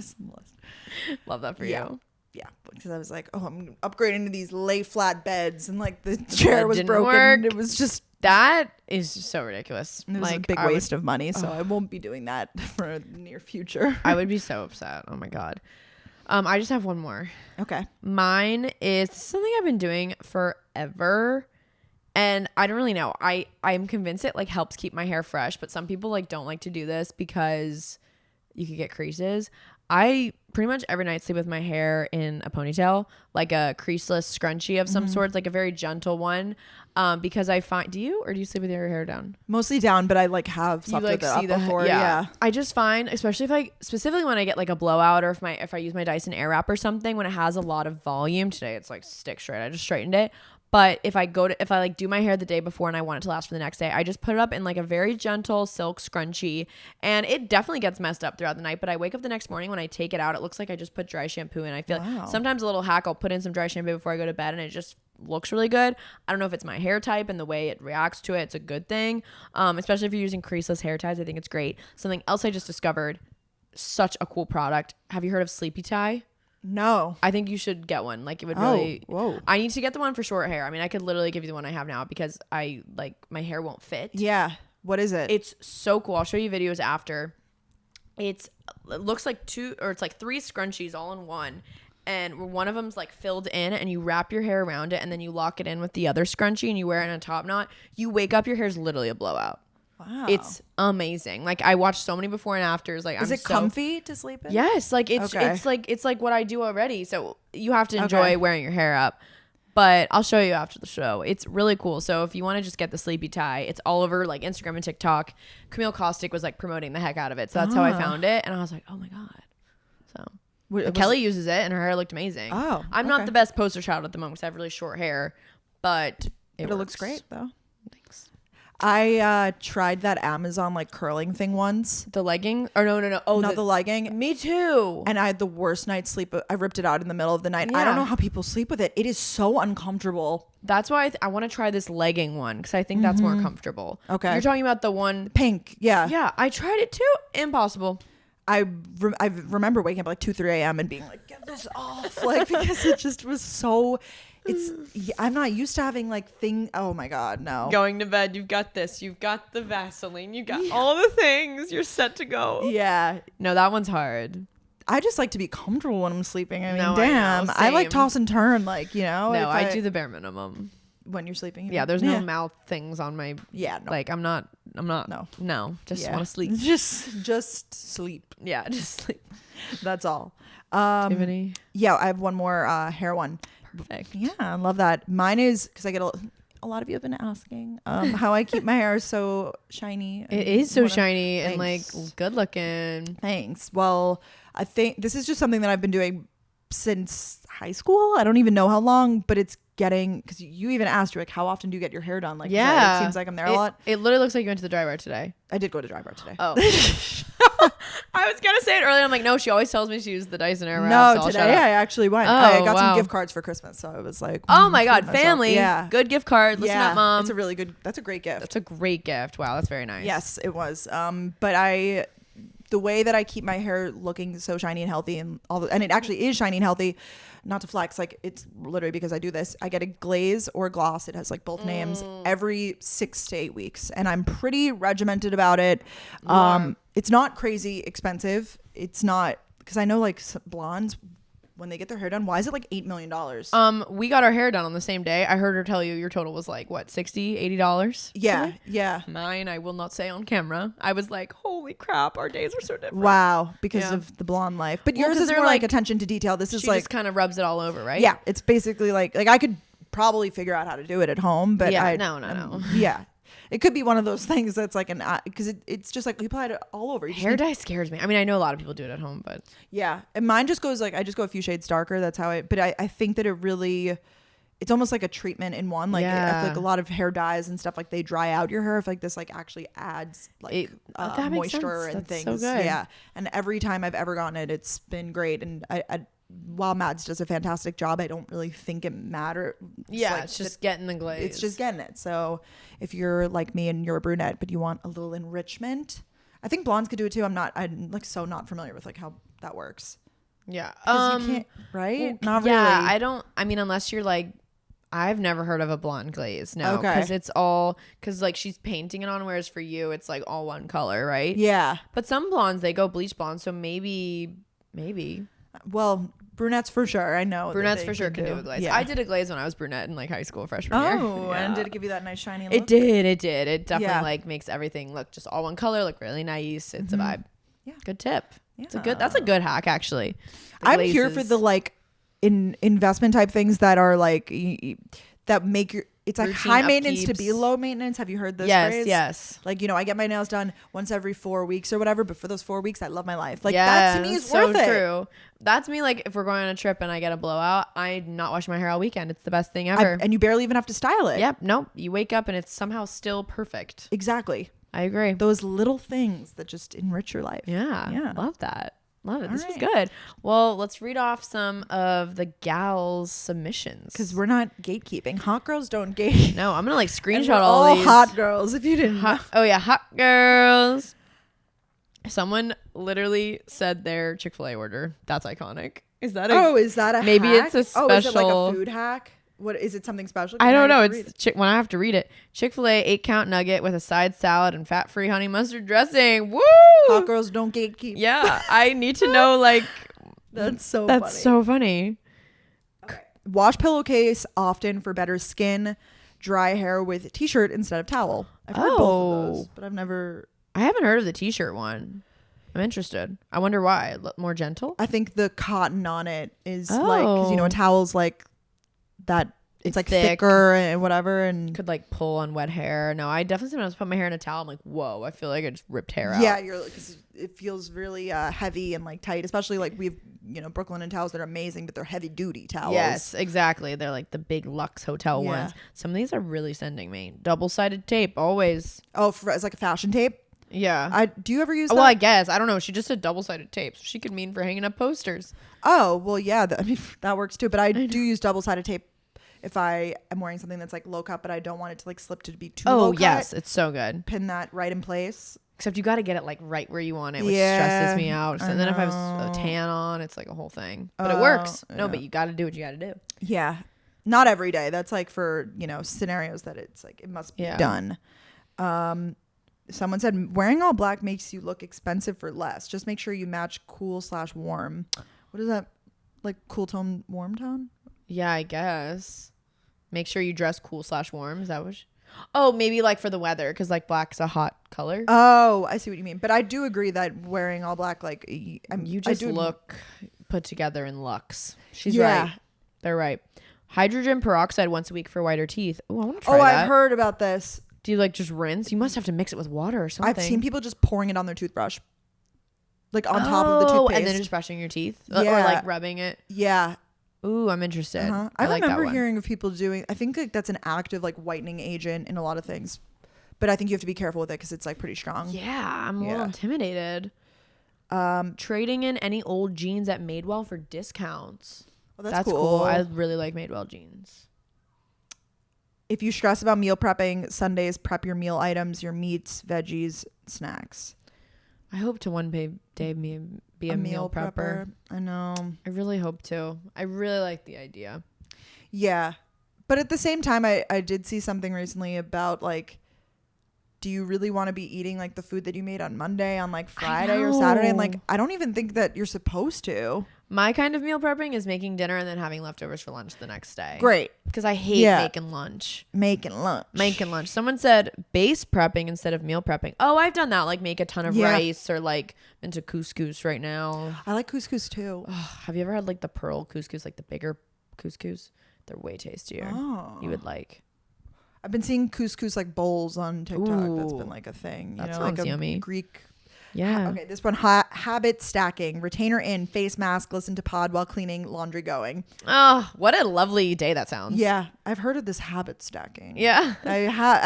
love that for you. yeah, because I was like, oh, I'm upgrading to these lay flat beds, and like the chair was didn't broken. work. It was just That is just so ridiculous. it was like a big waste of money, so I won't be doing that for the near future. I would be so upset. Oh my God. I just have one more. Okay. Mine is something I've been doing forever. And I don't really know. I'm convinced it like helps keep my hair fresh, but some people like don't like to do this because you could get creases. I pretty much every night sleep with my hair in a ponytail, like a creaseless scrunchie of some sorts, like a very gentle one. Because I find, do you sleep with your hair down? Mostly down, but I like have slept with it up before. Yeah. I just find, especially specifically when I get like a blowout, or if I use my Dyson Airwrap or something, when it has a lot of volume. Today it's like stick straight. I just straightened it. But if I like do my hair the day before and I want it to last for the next day, I just put it up in like a very gentle silk scrunchie, and it definitely gets messed up throughout the night. But I wake up the next morning, when I take it out, it looks like I just put dry shampoo in. I feel like sometimes a little hack, I'll put in some dry shampoo before I go to bed, and it just looks really good. I don't know if it's my hair type and the way it reacts to it. It's a good thing. Especially if you're using creaseless hair ties, I think it's great. Something else I just discovered, such a cool product. Have you heard of Sleepy Tie? No. I think you should get one. Like, it would really. Whoa. I need to get the one for short hair. I mean, I could literally give you the one I have now because I like my hair won't fit. Yeah. What is it? It's so cool. I'll show you videos after. It looks like it's like 3 scrunchies all in one. And one of them's like filled in, and you wrap your hair around it, and then you lock it in with the other scrunchie, and you wear it in a top knot. You wake up, your hair's literally a blowout. Wow. It's amazing. Like, I watched so many before and afters. Like, is it comfy to sleep in? Yes. Like, it's like what I do already. So you have to enjoy wearing your hair up. But I'll show you after the show. It's really cool. So if you want to just get the Sleepy Tie, it's all over like Instagram and TikTok. Camille Caustic was like promoting the heck out of it. So that's how I found it. And I was like, oh my God. So Kelly uses it, and her hair looked amazing. Oh, I'm not the best poster child at the moment because I have really short hair, but it looks great though. Thanks. I tried that Amazon like curling thing once. The legging? Or no. Oh, not the legging. Me too. And I had the worst night's sleep. I ripped it out in the middle of the night. Yeah. I don't know how people sleep with it. It is so uncomfortable. That's why I want to try this legging one, because I think that's more comfortable. Okay. You're talking about the one pink. Yeah. Yeah. I tried it too. Impossible. I remember waking up like 2-3 a.m. and being like, get this off. Like, because it just was so... I'm not used to having like oh my God, no. Going to bed, you've got this, you've got the Vaseline, you've got all the things, you're set to go. Yeah. No, that one's hard. I just like to be comfortable when I'm sleeping. I mean, No, damn. I know, I like same. toss and turn, like, you know. No, I do the bare minimum. When you're sleeping. Yeah, there's no mouth things on my. Yeah, no. Like, I'm not. No. Just want to sleep. Just sleep. Yeah, just sleep. That's all. Tiffany. Yeah, I have one more hair one. Perfect. Yeah, I love that. Mine is because I get a lot of you have been asking how I keep my hair so shiny. It is so shiny and like good looking. Thanks. Well, I think this is just something that I've been doing since high school. I don't even know how long, but it's getting, because you even asked, you're like, how often do you get your hair done? Like, yeah, it seems like I'm there a lot. It literally looks like you went to the dry bar today. I did go to dry bar today. Oh. I was gonna say it earlier. I'm like, no, she always tells me she used the Dyson Airwrap. No, today I actually went. I got some gift cards for Christmas, so I was like, oh my God, family. Yeah. Good gift card. Listen up, Mom. That's a great gift. That's a great gift. Wow, that's very nice. Yes, it was. But the way that I keep my hair looking so shiny and healthy and it actually is shiny and healthy, not to flex, like it's literally because I do this. I get a glaze or a gloss. It has like both names every 6 to 8 weeks. And I'm pretty regimented about it. It's not crazy expensive. It's not, because I know like blondes, when they get their hair done, why is it like $8 million? We got our hair done on the same day. I heard her tell you your total was like what, $60, $80? Yeah, yeah. Mine, I will not say on camera. I was like, holy crap, our days are so different. Wow, because of the blonde life. But yours is more like attention to detail. This is she like just kind of rubs it all over, right? Yeah, it's basically like I could probably figure out how to do it at home, but no. Yeah. It could be one of those things that's like because it's just like we applied it all over. Hair dye scares me. I mean, I know a lot of people do it at home, but yeah, and mine just goes like I just go a few shades darker. That's how but I think that it's almost like a treatment in one. Like I feel like a lot of hair dyes and stuff, like they dry out your hair. I feel like this like actually adds like moisture and things. So good. Yeah, and every time I've ever gotten it, it's been great. And I while Mads does a fantastic job, I don't really think it matters. Yeah, it's just getting the glaze. It's just getting it. So if you're like me and you're a brunette, but you want a little enrichment, I think blondes could do it too. I'm like so not familiar with like how that works. Yeah. 'Cause you can't, right? Well, Not yeah, really. I mean, unless you're like, I've never heard of a blonde glaze. No, Okay. because because like she's painting it on, whereas for you, it's like all one color, right? Yeah. But some blondes, they go bleach blonde. So maybe Well, brunettes for sure. I know. that brunettes they for sure can do a glaze. Yeah. I did a glaze when I was brunette in like high school freshman year. Oh, Yeah. and did it give you that nice shiny look? It did. It did. It definitely Yeah. like makes everything look just all one color, look really nice. It's a vibe. Yeah. Good tip. Yeah. That's a good hack actually. The I'm here for glazes. the like investment type things that are like that make your it's like Routine high maintenance to upkeeps. be low maintenance. Have you heard this Yes, phrase? yes. Like, I get my nails done once every 4 weeks or whatever, but for those 4 weeks I love my life. Like that to me is so worth it. true. That's me. Like if we're going on a trip and I get a blowout, I'm not washing my hair all weekend. It's the best thing ever. And you barely even have to style it. Yep. Nope. You wake up and it's somehow still perfect. Exactly. I agree. Those little things that just enrich your life. Yeah. Yeah. Love that. Love it. All This was right. good. Well, let's read off some of the gals' submissions. Because we're not gatekeeping. Hot girls don't gate. No, I'm gonna like And screenshot we're all these. hot girls. If you didn't know. Oh yeah, hot girls. Someone literally said their Chick-fil-A order. That's iconic. Is that Is that a maybe hack? it's a Oh, is it like special- a food hack? What is it? Something special? I don't know. Read it. It's when I have to read it. Chick-fil-A 8-count nugget with a side salad and fat-free honey mustard dressing. Woo! Hot girls don't gatekeep. Yeah, I need to know. Like That's so that's funny. so funny. Wash pillowcase often for better skin, dry hair with t-shirt instead of towel. I've heard both of those, but I've never. I haven't heard of the T-shirt one. I'm interested. I wonder why. More gentle. I think the cotton on it is like, because a towel's like that. It's like thick. thicker and whatever, and Could like pull on wet hair. No, I definitely sometimes put my hair in a towel. I'm like, whoa, I feel like I just ripped hair out. yeah, because it feels really heavy and like tight, especially like we've Brooklyn and towels that are amazing, but they're heavy duty towels. Yes, exactly. They're like the big luxe hotel Yeah. ones. Some of these are really sending me double-sided tape always. Oh, it's like a fashion tape. Yeah. Do you ever use that? Well, I guess I don't know. She just said double-sided tape, so she could mean for hanging up posters. Oh, well, yeah. I mean, that works too. But I do use double-sided tape if I am wearing something that's like low cut, but I don't want it to like slip to be too low Oh cut. yes, it's so good. Pin that right in place. Except you got to get it like right where you want it, which Yeah, stresses me out. So I then if I have know. a tan on, it's like a whole thing. But it Oh, works. No, yeah. but you got to do what you got to do. Yeah. Not every day. That's like for, scenarios that it's like it must be Yeah. done. Someone said wearing all black makes you look expensive for less. Just make sure you match cool/warm. What is that? Like cool tone, warm tone? Yeah, I guess. Make sure you dress cool/warm. Is that what? Oh, maybe like for the weather, because like black's a hot color. Oh, I see what you mean. But I do agree that wearing all black, like You just look put together in luxe. She's Yeah. right. They're right. Hydrogen peroxide once a week for whiter teeth. Oh, I want to try Oh, that. I've heard about this. Do you like just rinse? You must have to mix it with water or something. I've seen people just pouring it on their toothbrush, like on top of the toothpaste, and then just brushing your teeth, or Yeah. like rubbing it. yeah. Ooh, I'm interested. I like that remember one. hearing of people doing. I think like that's an active like whitening agent in a lot of things, but I think you have to be careful with it because it's like pretty strong. Yeah, I'm a little Yeah. intimidated. Trading in any old jeans at Madewell for discounts. Well, That's cool. I really like Madewell jeans. If you stress about meal prepping, Sundays prep your meal items, your meats, veggies, snacks. I hope to one day be a meal prepper. I know. I really hope to. I really like the idea. Yeah. But at the same time, I did see something recently about like, do you really want to be eating like the food that you made on Monday on like Friday or Saturday? And like, I don't even think that you're supposed to. My kind of meal prepping is making dinner and then having leftovers for lunch the next day. Great. Because I hate Yeah. making lunch. Making lunch. Someone said base prepping instead of meal prepping. Oh, I've done that. Like make a ton of Yeah. rice or like into couscous right now. I like couscous too. Have you ever had like the pearl couscous, like the bigger couscous? They're way tastier. Oh. You would like. I've been seeing couscous like bowls on TikTok. That's Ooh. been like a thing. That like sounds a yummy. Greek. Yeah. Okay, this one habit stacking. Retainer in, face mask, listen to pod while cleaning, laundry going. Oh, what a lovely day that sounds. Yeah, I've heard of this habit stacking. Yeah.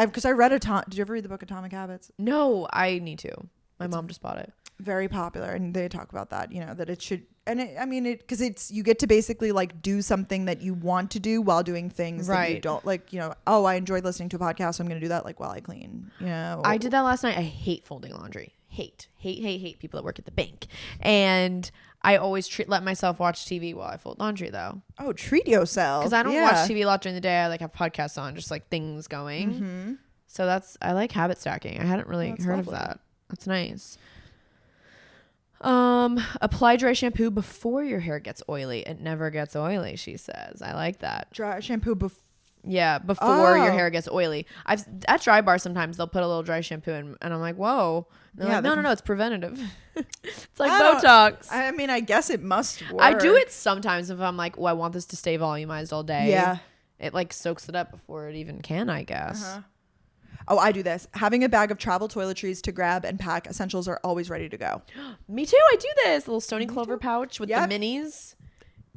Because I read did you ever read the book Atomic Habits? No, I need to. My mom just bought it. Very popular, and they talk about that. That it should, and because it's you get to basically like do something that you want to do while doing things that you Right. don't like. Oh, I enjoyed listening to a podcast, so I'm going to do that like while I clean. I did that last night. I hate folding laundry. Hate people that work at the bank. And I always let myself watch TV while I fold laundry though. Oh, treat yourself. Because I don't watch TV a lot during the day. I like have podcasts on, just like things going. Mm-hmm. So I like habit stacking. I hadn't really heard lovely. of that. That's nice. Apply dry shampoo before your hair gets oily. It never gets oily, she says. I like that. Dry shampoo before. Yeah, before your hair gets oily. At Dry Bar sometimes they'll put a little dry shampoo in, and I'm like, whoa. And they're like, no, it's preventative. It's like Botox. I mean, I guess it must work. I do it sometimes if I'm like, I want this to stay volumized all day. Yeah. It like soaks it up before it even can, I guess. Uh-huh. Oh, I do this. Having a bag of travel toiletries to grab and pack. Essentials are always ready to go. Me too. I do this. A little Stony Clover pouch with the minis.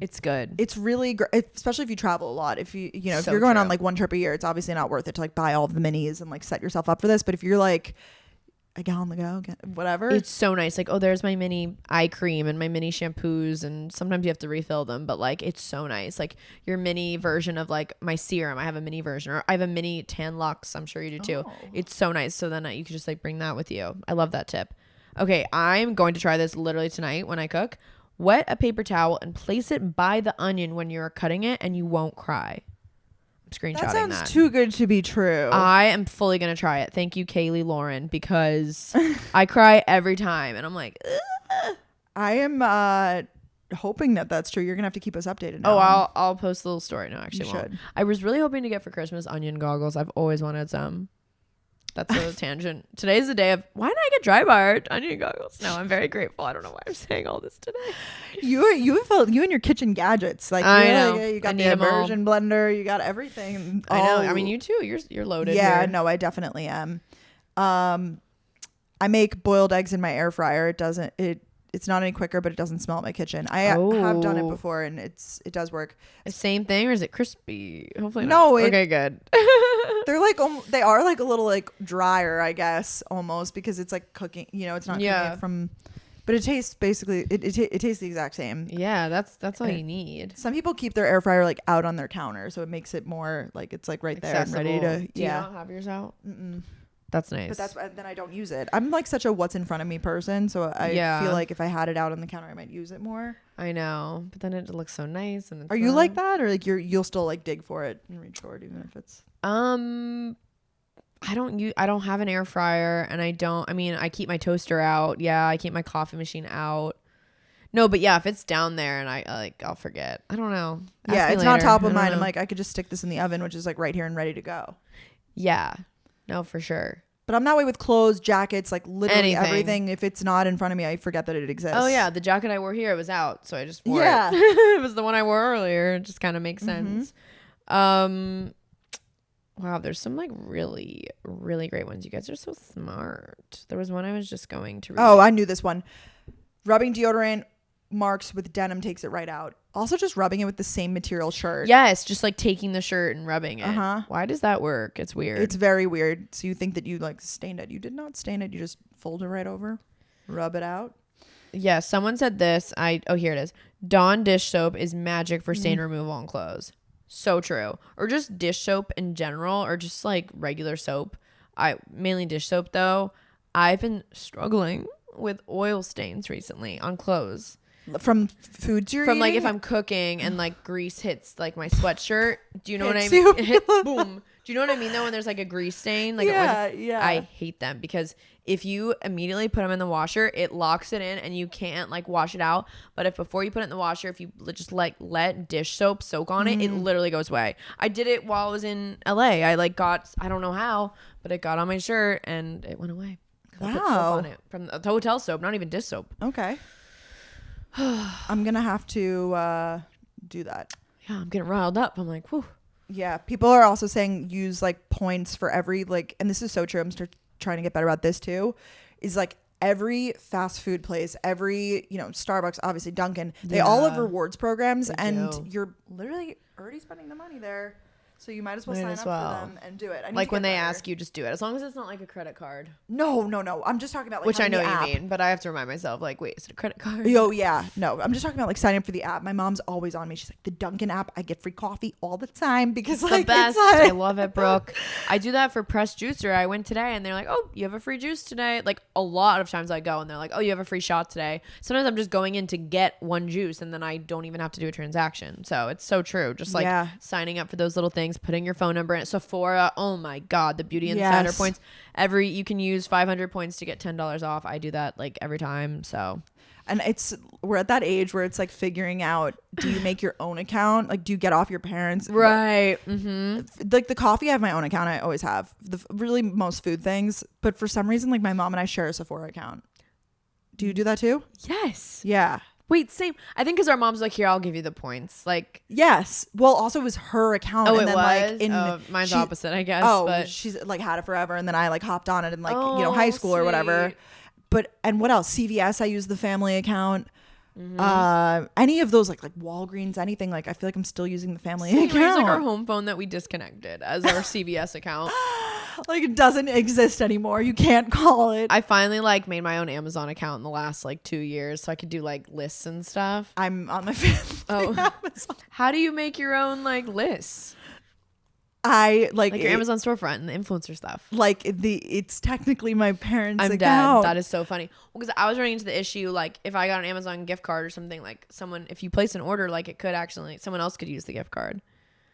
It's good. It's really great, especially if you travel a lot. If if So you're going true. on like one trip a year, it's obviously not worth it to like buy all of the minis and like set yourself up for this. But if you're like a gallon to go, whatever. It's so nice. Like, there's my mini eye cream and my mini shampoos, and sometimes you have to refill them, but like it's so nice. Like your mini version of like my serum, I have a mini version, or I have a mini Tan Lux. I'm sure you do too. Oh. It's so nice. So then you can just like bring that with you. I love that tip. Okay, I'm going to try this literally tonight when I cook. Wet a paper towel and place it by the onion when you're cutting it, and you won't cry. I'm screenshotting that. Sounds too good to be true. I am fully going to try it. Thank you, Kaylee Lauren, because I cry every time, and I'm like, ugh. I am hoping that that's true. You're gonna have to keep us updated now. I'll post a little story. No, actually, You won't. should. I was really hoping to get for Christmas onion goggles. I've always wanted some. That's a tangent. Today's the day of why did I get Dry Bar onion goggles? No, I'm very grateful. I don't know why I'm saying all this today. You and your kitchen gadgets. Like I know. You got I the need 'em all. immersion blender. You got everything. I know. I mean, you too. You're loaded. Yeah, here. no, I definitely am. I make boiled eggs in my air fryer. It's not any quicker, but it doesn't smell at my kitchen. I have done it Oh. before, and it does work. The same thing, or is it crispy? Hopefully No, not. Okay, good. They're like they are like a little like drier, I guess, almost, because it's like cooking. It's not cooking it from, but it tastes basically it tastes the exact same. Yeah, that's all you need. Some people keep their air fryer like out on their counter, so it makes it more like it's like right there and ready to. Do you not have yours out? Mm-mm. That's nice. But then I don't use it. I'm like such a what's in front of me person, so I feel like if I had it out on the counter, I might use it more. I know, but then it looks so nice. And Are you like that, or like you'll still like dig for it and reach for it even if it's? I don't have an air fryer, and I keep my toaster out. Yeah, I keep my coffee machine out. No, but yeah, if it's down there and I'll forget. I don't know. Yeah, Ask me it's not later. top of I don't mind. I'm know. like, I could just stick this in the oven, which is like right here and ready to go. Yeah, no, for sure. But I'm that way with clothes, jackets, like literally Anything. everything. If it's not in front of me, I forget that it exists. Oh yeah, the jacket I wore here, it was out, so I just wore Yeah. it. It was the one I wore earlier. It just kind of makes sense. Wow, there's some like really, really great ones. You guys are so smart. There was one I was just going to read. Oh, I knew this one. Rubbing deodorant marks with denim takes it right out. Also, just rubbing it with the same material shirt. Yes, just like taking the shirt and rubbing it. Uh-huh. Why does that work? It's weird. It's very weird. So you think that you like stained it. You did not stain it. You just fold it right over, rub it out. Yeah, someone said this. Here it is. Dawn dish soap is magic for stain removal on clothes. So true. Or just dish soap in general, or just like regular soap. Mainly dish soap though. I've been struggling with oil stains recently on clothes. From foods you're From like eating? if I'm cooking and like grease hits like my sweatshirt. Do you know what I Hits mean? you. It hits, boom. Do you know what I mean though when there's like a grease stain? Like Yeah. I hate them because if you immediately put them in the washer, it locks it in and you can't like wash it out. But if before you put it in the washer, if you just like let dish soap soak on it, it literally goes away. I did it while I was in LA. I don't know how, but it got on my shirt and it went away. I put soap on it from the hotel soap, not even dish soap. Okay. I'm gonna have to do that. Yeah, I'm getting riled up. I'm like, whew. Yeah, people are also saying use like points for every like, and this is so true. I'm trying to get better about this too. Is like every fast food place, every Starbucks, obviously Dunkin', they all have rewards programs, and you're literally already spending the money there. So you might as well Might sign as up well. for them and do it. I need Like to when get they better. ask you, just do it. As long as it's not like a credit card. No. I'm just talking about like Which I having know the you app. mean, but I have to remind myself, like, wait, is it a credit card? Oh yeah, no. I'm just talking about like signing up for the app. My mom's always on me. She's like, the Dunkin' app. I get free coffee all the time because The like best. it's like, I love it, Brooke. I do that for Press Juicer. I went today and they're like, oh, you have a free juice today. Like a lot of times I go and they're like, oh, you have a free shot today. Sometimes I'm just going in to get one juice and then I don't even have to do a transaction. So it's so true. Just like signing up for those little things, putting your phone number in. Sephora, oh my God, the Beauty Insider points. You can use 500 points to get $10 off. I do that like every time. So. And we're at that age where it's like figuring out, do you make your own account? Like, do you get off your parents? Right. Mm-hmm. Like the coffee, I have my own account. I always have really most food things. But for some reason, like my mom and I share a Sephora account. Do you do that too? Yes. Yeah. Wait, same. I think because our mom's like, here, I'll give you the points. Like, yes. Well, also it was her account. oh, and it then, was? Like, mine's opposite, I guess. Oh, but she's like had it forever. And then I like hopped on it in like, high school or whatever. Sweet. But, and what else? CVS, I use the family account. Mm-hmm. Any of those like Walgreens, anything, like I feel like I'm still using the family account. It's like our home phone that we disconnected as our CVS account. Like it doesn't exist anymore. You can't call it. I finally like made my own Amazon account in the last like 2 years so I could do like lists and stuff. I'm on my family Amazon. How do you make your own like lists? I Like your Amazon storefront and the influencer stuff. Like it's technically my parents' I'm account. dead. That is so funny. Well, because I was running into the issue, like if I got an Amazon gift card or something, like if you place an order, like it could actually, someone else could use the gift card.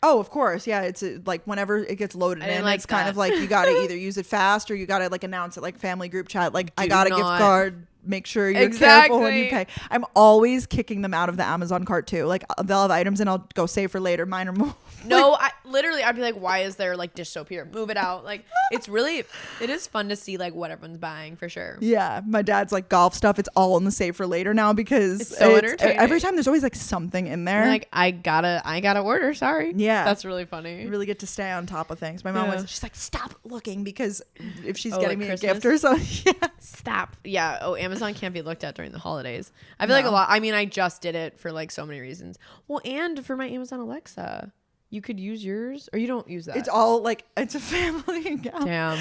Oh, of course. Yeah. It's like whenever it gets loaded in, like it's kind of like you got to either use it fast or you got to like announce it like family group chat. Like I got a gift card. Make sure you're careful when you pay. I'm always kicking them out of the Amazon cart too. Like they'll have items and I'll go save for later. Mine are more. No, I'd be like, why is there like dish soap here? Move it out. Like it is fun to see like what everyone's buying for sure. Yeah. My dad's like golf stuff. It's all in the save for later now because it's so entertaining. Every time there's always like something in there. You're like I gotta order. Sorry. Yeah. That's really funny. You really get to stay on top of things. My mom she's like, stop looking because if she's getting like me Christmas? a gift or something. Yeah. Stop. Yeah. Oh, Amazon can't be looked at during the holidays. I feel like a lot. I mean, I just did it for like so many reasons. Well, and for my Amazon Alexa, you could use yours or you don't use that. It's all like it's a family account. Damn.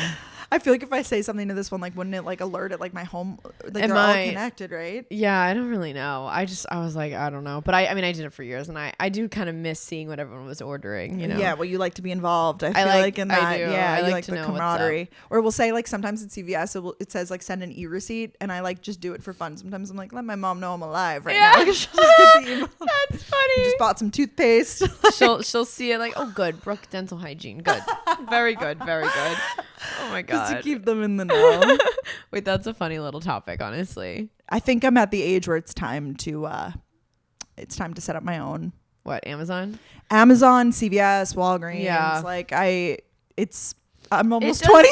I feel like if I say something to this one, like, wouldn't it like alert it like my home? Like It they're all might. connected, right? Yeah, I don't really know. I was like, I don't know. But I mean, I did it for years and I do kind of miss seeing what everyone was ordering, you know? Yeah, well, you like to be involved. I feel like in that. I do. Yeah, I you like to the know what's up. camaraderie. Or we'll say like sometimes at CVS it says like send an e-receipt, and I like just do it for fun. Sometimes I'm like, let my mom know I'm alive right now. She'll just get the email. That's funny. Just bought some toothpaste. she'll see it like, oh, good, Brooke dental hygiene, good, very good, very good. Oh my god, just to keep them in the know. Wait, that's a funny little topic, honestly. I think I'm at the age where it's time to set up my own. What, Amazon, CVS, Walgreens. Yeah. Like I'm almost 20.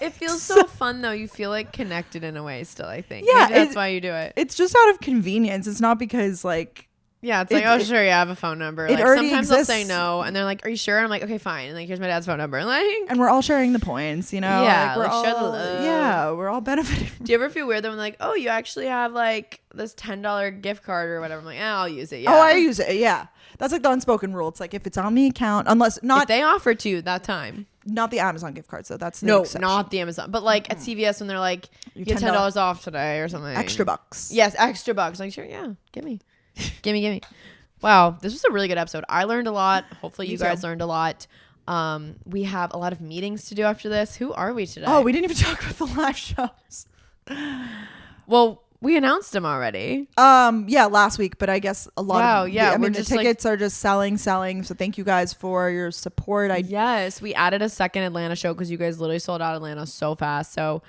It feels so fun though. You feel like connected in a way still, I think. Yeah, maybe that's why you do it. It's just out of convenience. It's not because like. Yeah, it's like, oh, sure, yeah, I have a phone number. It Like, already sometimes exists. they'll say no, and they're like, are you sure? And I'm like, okay, fine. And like, here's my dad's phone number. And like, And we're all sharing the points, you know? Yeah, we're like, share the all, love. yeah, we're all benefiting. do you ever feel weird though when like, oh, you actually have like this $10 gift card or whatever? I'm like, I'll use it. Yeah. Oh, I use it. Yeah. That's like the unspoken rule. It's like if it's on the account, unless if they offer to you that time. not the Amazon gift card. So that's the No, exception. not the Amazon. But like at CVS when they're like, you get $10 off today or something. Extra bucks. Yes, extra bucks. Like, sure, yeah, gimme. gimme. Wow, this was a really good episode. I learned a lot. Hopefully you guys learned a lot. We have a lot of meetings to do after this. Who are we today? Oh, we didn't even talk about the live shows. Well, we announced them already. Yeah, last week, but I guess a lot Wow, of yeah, I mean we're the tickets are just selling. So thank you guys for your support. Yes, we added a second Atlanta show because you guys literally sold out Atlanta so fast. So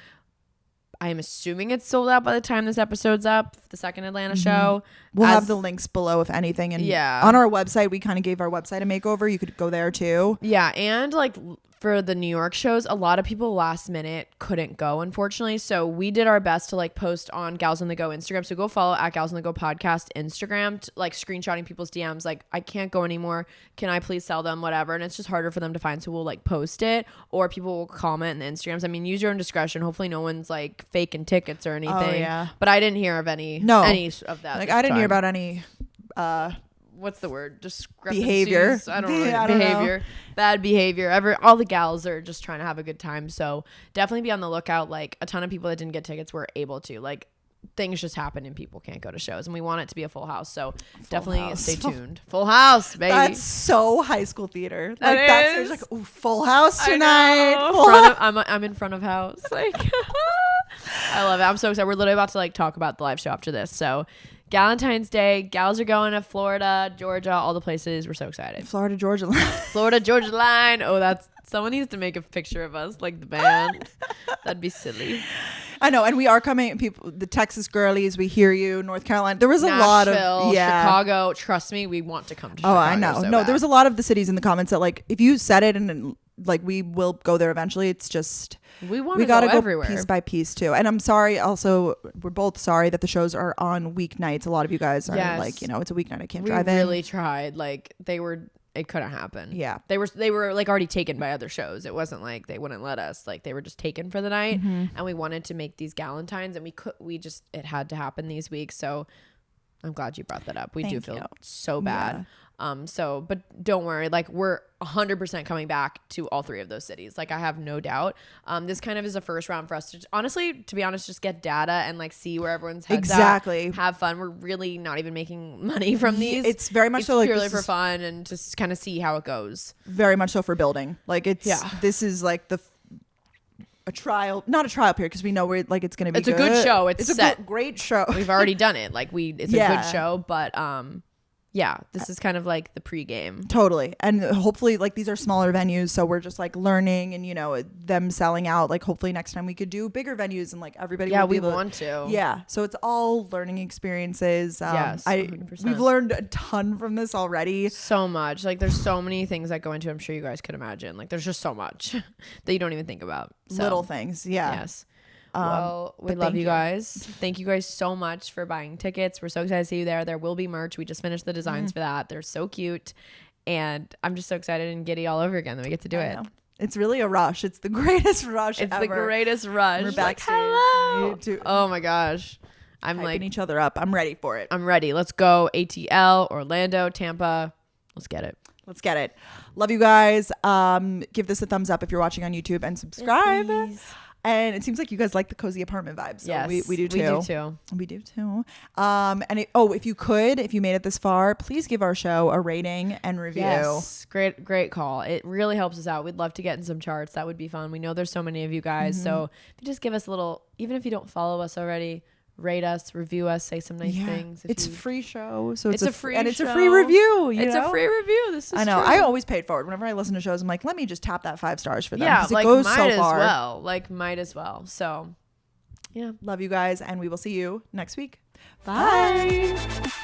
I am assuming it's sold out by the time this episode's up, the second Atlanta show. We'll have the links below if anything. And on our website, we kind of gave our website a makeover. You could go there too. Yeah. And like for the New York shows, a lot of people last minute couldn't go, unfortunately. So we did our best to like post on Gals on the Go Instagram. So go follow at Gals on the Go podcast Instagram, like screenshotting people's DMs. Like, I can't go anymore. Can I please sell them? Whatever. And it's just harder for them to find. So we'll like post it, or people will comment in the Instagrams. I mean, use your own discretion. Hopefully no one's like faking tickets or anything. Oh, yeah. But I didn't hear of any of that. Like I didn't hear about any what's the word? Behavior. I don't know. I don't Behavior. know. Bad behavior. All the gals are just trying to have a good time. So definitely be on the lookout. Like a ton of people that didn't get tickets were able to. Like things just happen and people can't go to shows, and we want it to be a full house. So definitely stay tuned. Full house, baby. That's so high school theater. That Like that's is. like, ooh, full house tonight. I'm in front of house. Like I love it. I'm so excited. We're literally about to like talk about the live show after this. So Valentine's Day, gals are going to Florida, Georgia, all the places. We're so excited. Florida, Georgia line. Florida, Georgia line. Oh, that's someone needs to make a picture of us, like the band. That'd be silly. I know, and we are coming. People, the Texas girlies, we hear you. North Carolina, there was a lot of Chicago. Trust me, we want to come to Chicago. Oh, I know. So no, bad. there was a lot of the cities in the comments that like if you said it and like we will go there eventually. It's just we gotta go everywhere piece by piece too. And I'm sorry. Also, we're both sorry that the shows are on weeknights. A lot of you guys are like, it's a weeknight. I can't drive in. We really tried. Like it couldn't happen. Yeah. They were like already taken by other shows. It wasn't like they wouldn't let us. Like they were just taken for the night. And we wanted to make these Galentines, and it had to happen these weeks. So I'm glad you brought that up. We do feel so bad. Yeah. But don't worry. Like we're 100% coming back to all three of those cities. Like I have no doubt. This kind of is a first round for us to honestly, to be honest, just get data and like see where everyone's heads exactly at, have fun. We're really not even making money from these. It's very much so like purely for fun and just kind of see how it goes. Very much so for building. Like this is like not a trial period because we know we're like it's gonna be. It's a good show. It's set. a great show. We've already done it. Like it's a good show, but yeah, this is kind of like the pregame. Totally. And hopefully like these are smaller venues, so we're just like learning and them selling out. Like hopefully next time we could do bigger venues and like everybody will be able want to. Yeah. So it's all learning experiences. Yes, 100%. We've learned a ton from this already. So much. Like there's so many things that go into it. I'm sure you guys could imagine. Like there's just so much that you don't even think about. So, little things. Yeah. Yes. Well, we love you guys. Thank you guys so much for buying tickets. We're so excited to see you there. There will be merch. We just finished the designs for that. They're so cute. And I'm just so excited and giddy all over again that we get to do it. It's really a rush. It's the greatest rush ever. The greatest rush. We're backstage. Hello. Oh my gosh. I'm hyping like each other up. I'm ready for it. I'm ready. Let's go. ATL, Orlando, Tampa. Let's get it. Let's get it. Love you guys. Give this a thumbs up if you're watching on YouTube and subscribe. Yes, and it seems like you guys like the cozy apartment vibes. So yes, we do too. We do too. If you made it this far, please give our show a rating and review. Yes, great call. It really helps us out. We'd love to get in some charts. That would be fun. We know there's so many of you guys. So if you just give us a little, even if you don't follow us already, rate us, review us, say some nice things. It's a free show, so it's a free and it's a free review. It's a free review. This is I know. True. I always pay it forward. Whenever I listen to shows, I'm like, let me just tap that 5 stars for them. Yeah, it goes so far. Might as well. So, yeah. Love you guys, and we will see you next week. Bye.